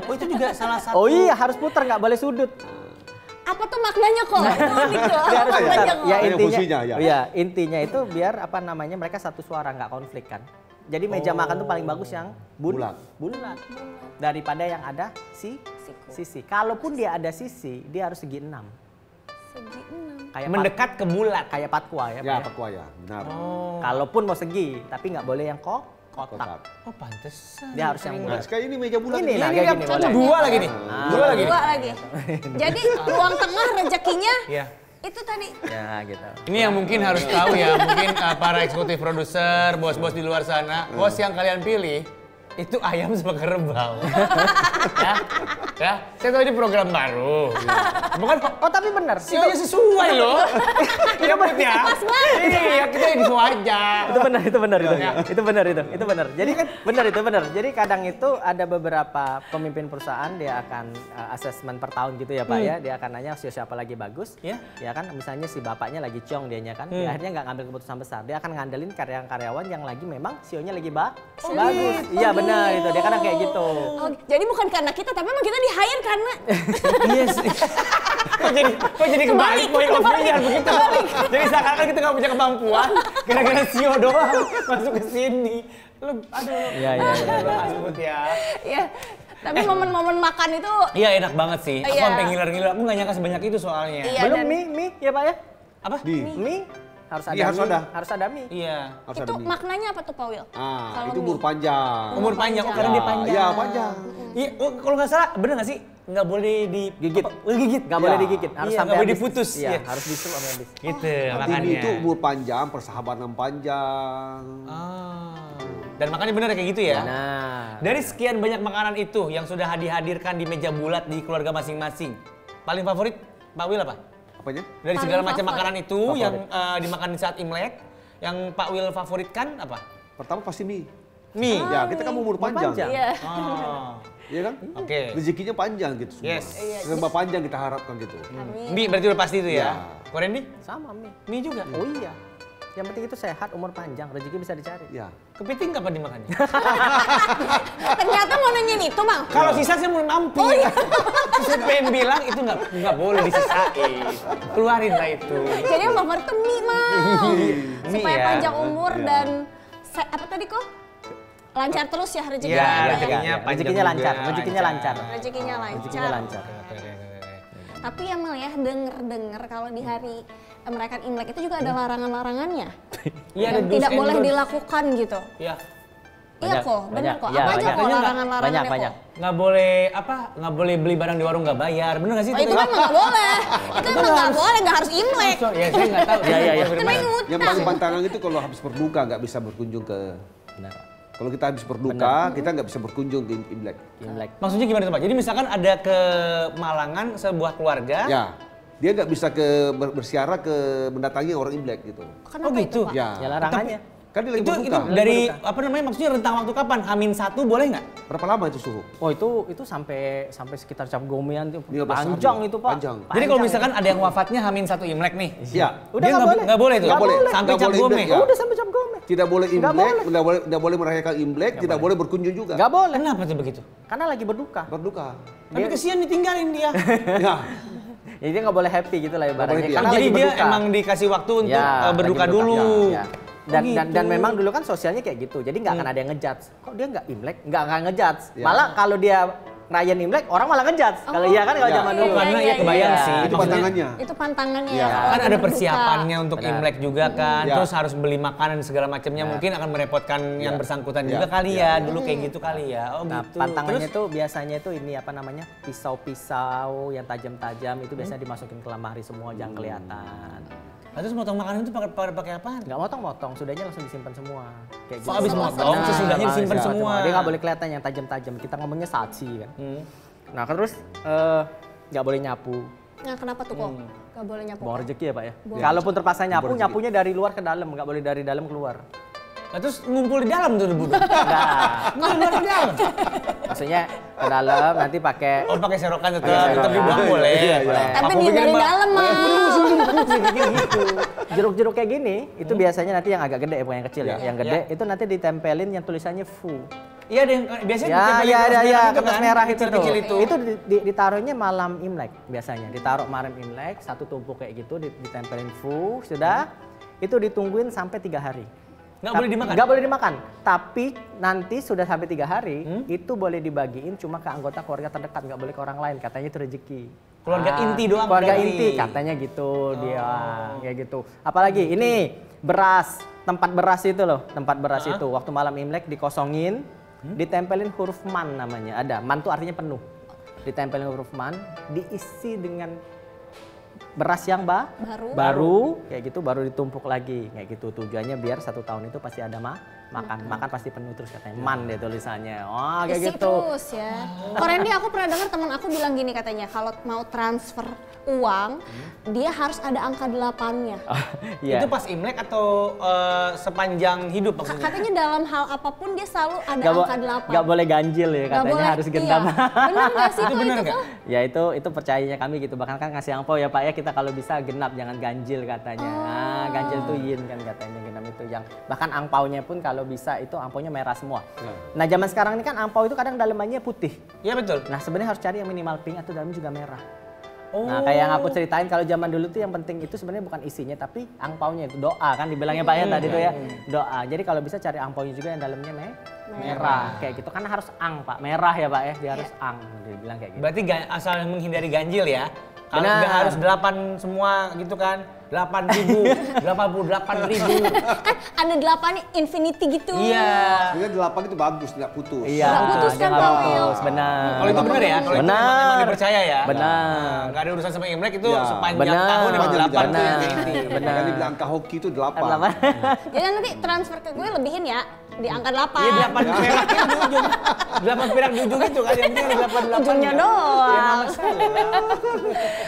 Oh itu juga salah satu. Oh iya, harus puter nggak boleh sudut. Apa tuh maknanya kok? Itu unik tuh. Dia harus Apa puter. maknanya kok? Ya Ada intinya, fungsinya, ya. iya intinya itu biar apa namanya mereka satu suara nggak konflik kan. Jadi meja makan tuh paling bagus yang Bulat. bulat. Daripada yang ada sisi. Kalaupun dia ada sisi, dia harus segi 6. Segi 6. Kayak Mendekat ke bulat. kayak patkwa ya. Ya, Pak, Pak ya, benar. Kalaupun mau segi, tapi nggak boleh yang kotak. Oh pantesan. Dia harus yang Nah, bulat. sekali ini meja bulat. Ini, nah, Ini kayak dia gini satu boleh. 2 lagi nih. 2 lagi. Dua lagi. Jadi ruang tengah rezekinya Iya. itu tadi. Ya gitu. Ini yang mungkin harus tahu ya, mungkin para eksekutif produser, bos-bos di luar sana, bos yang kalian pilih itu ayam sama kerbau. ya, saya tahu ini program baru. Bukan Oh tapi benar. Sionya sesuai loh. Iya benar ya. Iya, kita yang sesuai aja. Itu benar itu. Ya. Itu benar. Jadi kan benar. Jadi kadang itu ada beberapa pemimpin perusahaan dia akan asesmen per tahun gitu ya Pak ya. Dia akan nanya siapa lagi bagus. Ya. Ya kan misalnya si bapaknya lagi ciong dianya kan. Dia akhirnya nggak ngambil keputusan besar. Dia akan ngandelin karyawan yang lagi memang sionya lagi bagus. Iya benar itu. Dia kadang kayak gitu. Oh, jadi bukan karena kita, tapi memang kita di-hire karena Iya sih. Kok jadi kebalik poin of view-nya begitu. Jadi seakan-akan kita nggak punya kemampuan, gara-gara Sio doang masuk ke sini. Lu aduh. Iya. Sebut ya. ya. Tapi momen-momen makan itu Iya enak banget sih. Aku Iya. sampai ngiler-ngiler. Aku nggak nyangka sebanyak itu soalnya. Iya, Belum dan mie ya Pak ya. Apa? Mie harus ada Iya, harus mie. ada. Harus ada mie. Iya. Harus itu ada mie. maknanya apa tuh Pak Wil? Ah, itu mie. umur panjang. Umur panjang, oh karena dia panjang. Iya, panjang. Iya, oh, kalau nggak salah, bener nggak sih? Nggak boleh Gigit. Gigit. Nggak boleh Iya. digigit. Harus Iya, sampai nggak boleh habis. diputus. Iya, Iya. harus disuruh sampai habis. Gitu, Tapi makanya. itu umur panjang, persahabatan panjang. Dan makanya bener kayak gitu ya. Nah, Dari sekian banyak makanan itu yang sudah dihadirkan di meja bulat di keluarga masing-masing, paling favorit Pak Wil apa? Apanya? Dari Paling segala macam favorit. makanan itu yang dimakan di saat Imlek, yang Pak Wil favoritkan apa? Pertama pasti mie. Mie. Ya, kita kan umur panjang. panjang. Iya. Oh. Iya kan? Oke. Rezekinya panjang gitu semua. Yes. Serba panjang kita harapkan gitu. Mi berarti udah pasti itu ya. Ya. Kok Randy? Sama Mi. Mi juga. Oh iya. Yang penting itu sehat, umur panjang, rezeki bisa dicari. Ya. Kepiting kapan dimakannya? Ternyata mau nanyain itu, Bang. Kalau sisa saya mau nampil. Oh, iya. Saya pengen bilang itu nggak boleh disisain. Keluarin lah itu. Jadi yang favorit tuh mie, Mang. Mie Supaya ya. panjang umur dan apa tadi kok? Lancar terus ya rezekinya. Iya, ya. Rezekinya lancar, rezekinya lancar. Rezekinya Rezekinya lancar. lancar. Tapi ya Mal ya, denger kalau di hari merayakan Imlek itu juga ada larangan-larangannya. Iya, ada yang do's tidak and boleh don'ts. dilakukan gitu. Iya. Iya kok, bener kok. Iya, Apa aja kok larangan-larangannya kok? banyak. Nggak boleh beli barang di warung nggak bayar. Bener nggak sih? Oh itu kan nggak boleh. Itu emang nggak boleh, nggak harus Imlek. Ya saya nggak tahu. Iya. Itu main Yang ngutang. paling pantangan itu kalau habis berduka nggak bisa berkunjung ke. Benar. Kalau kita habis berduka, kita nggak bisa berkunjung ke Imlek. Imlek. Maksudnya gimana tuh Pak? Jadi misalkan ada kemalangan sebuah keluarga. Ya, dia nggak bisa bersiara ke mendatangi orang Imlek gitu. Kenapa Oh gitu? itu, Pak? Ya, Ya larangannya. kan dia lagi Itu berduka. dari apa namanya? Maksudnya rentang waktu kapan? H-1 boleh nggak? Berapa lama itu suhu? Oh itu sampai sekitar cap gomean tuh. 15 Panjang hari. itu Pak. Panjang. Jadi kalau misalkan ada yang wafatnya H-1 Imlek nih. Iya. Udah Dia nggak boleh tuh. Nggak boleh. Sampai Nggak cap boleh gome. Imlek, ya. Udah sampai cap gome. Tidak boleh Nggak Imlek, boleh. tidak boleh merayakan Imlek, tidak boleh berkunjung juga. Nggak boleh. Kenapa tuh begitu? Karena lagi berduka. Berduka. Tapi kesian ditinggalin dia. Ya. Jadi dia nggak boleh happy gitu lah ibaratnya. boleh, Karena Jadi lagi dia berduka. emang dikasih waktu untuk Ya, berduka lagi dulu. Ya. Oh, Dan, gitu. dan memang dulu kan sosialnya kayak gitu. Jadi nggak akan ada yang ngejudge. Kok dia nggak Imlek? Nggak ngejudge. Ya. Malah kalau dia ngerayain Imlek, orang malah ngejudge. Kalau iya kan kalau Ya. zaman Oh, dulu. karena ya kebayang Iya. sih. Itu Maksudnya, pantangannya. Itu pantangannya Iya. ya. kan kalau ada berduka. persiapannya untuk Benar. Imlek juga kan. Ya. Terus harus beli makanan segala macamnya. Mungkin akan merepotkan yang bersangkutan juga kali ya. Dulu kayak gitu kali ya. Oh Nah, gitu. pantangannya Terus tuh biasanya tuh ini apa namanya? Pisau-pisau yang tajam-tajam itu biasanya dimasukin ke lemari semua jangan kelihatan. terus motong makanan itu pakai apaan? Nggak motong-motong, sudahnya langsung disimpan semua. Kayak Oh, habis motong, Benar, sesudahnya disimpan habis semua. Dia nggak boleh kelihatan yang tajam-tajam. Kita ngomongnya saci kan. Nah terus nggak boleh nyapu. Nah kenapa tuh kok? Gak boleh nyapu. Buang rezeki ya Pak ya. Kalaupun terpaksa nyapu, nyapunya dari luar ke dalam, nggak boleh dari dalam keluar. Nah, terus ngumpul di dalam tuh debu. Nggak. Ngumpul di dalam. Maksudnya ke dalam nanti pakai Oh pakai serokan tetap, Pakai tetap serokan. dibuang boleh. Iya, iya. Boleh. Tapi Aku dia pikir dari Mbak- dalam mah. gitu. Jeruk-jeruk kayak gini itu biasanya nanti yang agak gede bukan yang kecil ya. Yang gede itu nanti ditempelin yang tulisannya fu. Iya ada yang biasanya Ya, ditempelin ya, kertas ya, merah itu kertas kan, merah itu kecil-kecil tuh. itu. Itu ditaruhnya malam Imlek biasanya. Ditaruh malam Imlek, satu tumpuk kayak gitu, ditempelin fu, sudah. Itu ditungguin sampai 3 hari. Nggak boleh dimakan? Nggak boleh dimakan. Tapi nanti sudah sampai 3 hari, itu boleh dibagiin cuma ke anggota keluarga terdekat, nggak boleh ke orang lain. Katanya itu rezeki. Keluarga inti doang Keluarga berarti. inti, katanya gitu dia, kayak gitu. Apalagi ini beras, tempat beras itu loh, tempat beras itu. Waktu malam Imlek dikosongin, ditempelin huruf man namanya. Ada, man tuh artinya penuh. Ditempelin huruf man, diisi dengan beras yang baru kayak gitu, baru ditumpuk lagi kayak gitu. Tujuannya biar 1 tahun itu pasti ada makan pasti penuh terus katanya. Man deh tulisannya. Wah kayak Isi gitu. terus ya. Kok Randy aku pernah dengar teman aku bilang gini katanya, kalau mau transfer uang, dia harus ada angka 8-nya. Iya. Itu pas Imlek atau sepanjang hidup maksudnya? Katanya dalam hal apapun dia selalu ada Nggak angka 8. nggak boleh ganjil ya Nggak katanya, boleh, harus gentam. Iya. Benar nggak sih Itu kok benar itu nggak? kok? Ya itu percayanya kami gitu. Bahkan kan ngasih angpau ya Pak ya, kita kalau bisa genap jangan ganjil katanya. Nah, ganjil tuh yin kan katanya, genap itu yang bahkan angpaunya pun kalau bisa itu angpaunya merah semua. Nah, zaman sekarang ini kan angpau itu kadang dalamannya putih. Iya betul. Nah, sebenarnya harus cari yang minimal pink atau dalamnya juga merah. Oh. Nah, kayak yang aku ceritain kalau zaman dulu tuh yang penting itu sebenarnya bukan isinya tapi angpaunya itu doa kan dibilangnya Pak ya tadi tuh ya. Doa. Jadi kalau bisa cari angpaunya juga yang dalamnya merah kayak gitu. Karena harus ang Pak, merah ya Pak ya, dia harus ang dibilang kayak gitu. Berarti asal menghindari ganjil ya. Kalau Benar. nggak harus 8 semua gitu kan. 8.000, 88.000. Kan ada 8 infinity gitu. Iya. Sebenarnya 8 itu bagus, nggak putus. Iya, Nggak putus kan, jangan Pak putus, Will? benar. Kalau itu benar ya? Kalau itu Benar. emang dipercaya ya? Benar. Nggak ada urusan sama Imlek itu Ya. sepanjang Benar. tahun emang 8 tuh Benar. yang inti. Benar. Kan dibilang angka hoki itu 8. Jadi nanti transfer ke gue lebihin ya di angka 8. Iya 8 perak itu di ujung. 8 perak di ujung itu kan yang penting ada 88. Ujungnya ya. doang. Ya, masalah.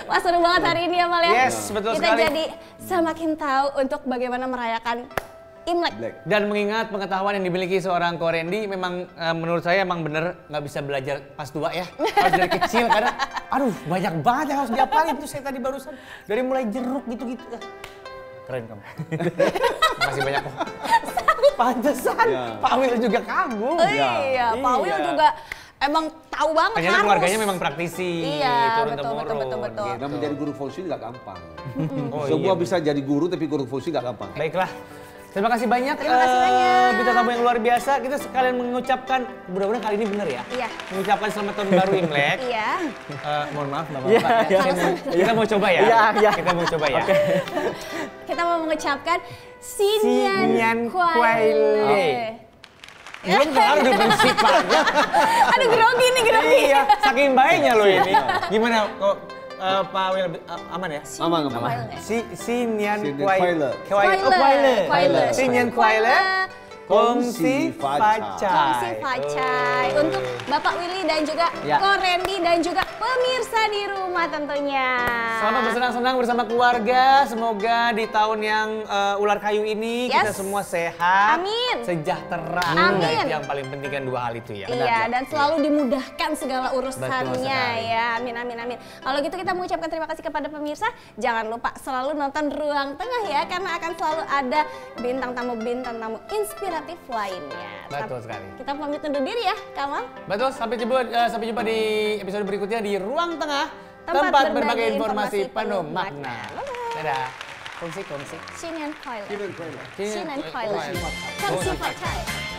Wah seru banget hari ini ya Mal ya. Yes, betul Kita sekali. jadi semakin tahu untuk bagaimana merayakan Imlek. Dan mengingat pengetahuan yang dimiliki seorang Ko Randy, memang menurut saya emang bener nggak bisa belajar pas tua ya. Harus dari kecil karena, aduh banyak banget yang harus diapalin itu saya tadi barusan. Dari mulai jeruk gitu-gitu. Keren kamu. Makasih banyak kok. Pantesan. Pak Wil juga kagum. Iya, Pak Wil juga emang tahu banget. Ternyata keluarganya memang praktisi. Iya, turun-temurun. betul. Dan menjadi guru fungsi nggak gampang. Oh, Semua iya. bisa jadi guru, tapi guru fungsi nggak gampang. Baiklah. Terima kasih banyak. Terima kasih banyak. Bintang tamu yang luar biasa. Kita sekalian mengucapkan, mudah-mudahan kali ini benar ya. Iya. Mengucapkan selamat tahun baru Imlek. Iya. Mohon maaf, Bapak. Kita mau coba ya. Iya. Kita mau coba ya. Kita mau mengucapkan Sinyan Kuai Le. Belum kelar udah berisik Pak. Aduh grogi nih, grogi. Iya, saking baiknya loh ini. Gimana kok Pak Wil aman ya? Aman. Sinyan Kuai Le. Kuai Le. Sinyan Kuai Le. Kongsi Facai. Kongsi Facai. Untuk Bapak Willy dan juga Ko Randy dan juga pemirsa di rumah tentunya. Selamat bersenang-senang bersama keluarga. Semoga di tahun yang ular kayu ini kita semua sehat, Amin. sejahtera. Amin. Nah, itu yang paling penting kan dua hal itu ya. Iya, dan selalu dimudahkan segala Betul urusannya sekali. ya. Amin. Kalau gitu kita mengucapkan terima kasih kepada pemirsa. Jangan lupa selalu nonton Ruang Tengah ya, karena akan selalu ada bintang tamu inspiratif lainnya. Betul sekali. Kita pamit undur diri ya, Kamal. Betul, sampai jumpa di episode berikutnya di Ruang Tengah, Tempat berbagai berbagi informasi informasi penuh penuh makna. makna. Dadah. Kongsi. Sinyan Kuai Le. Sinyan Kuai Le. Sinyan Kuai Le. Kongsi Facai.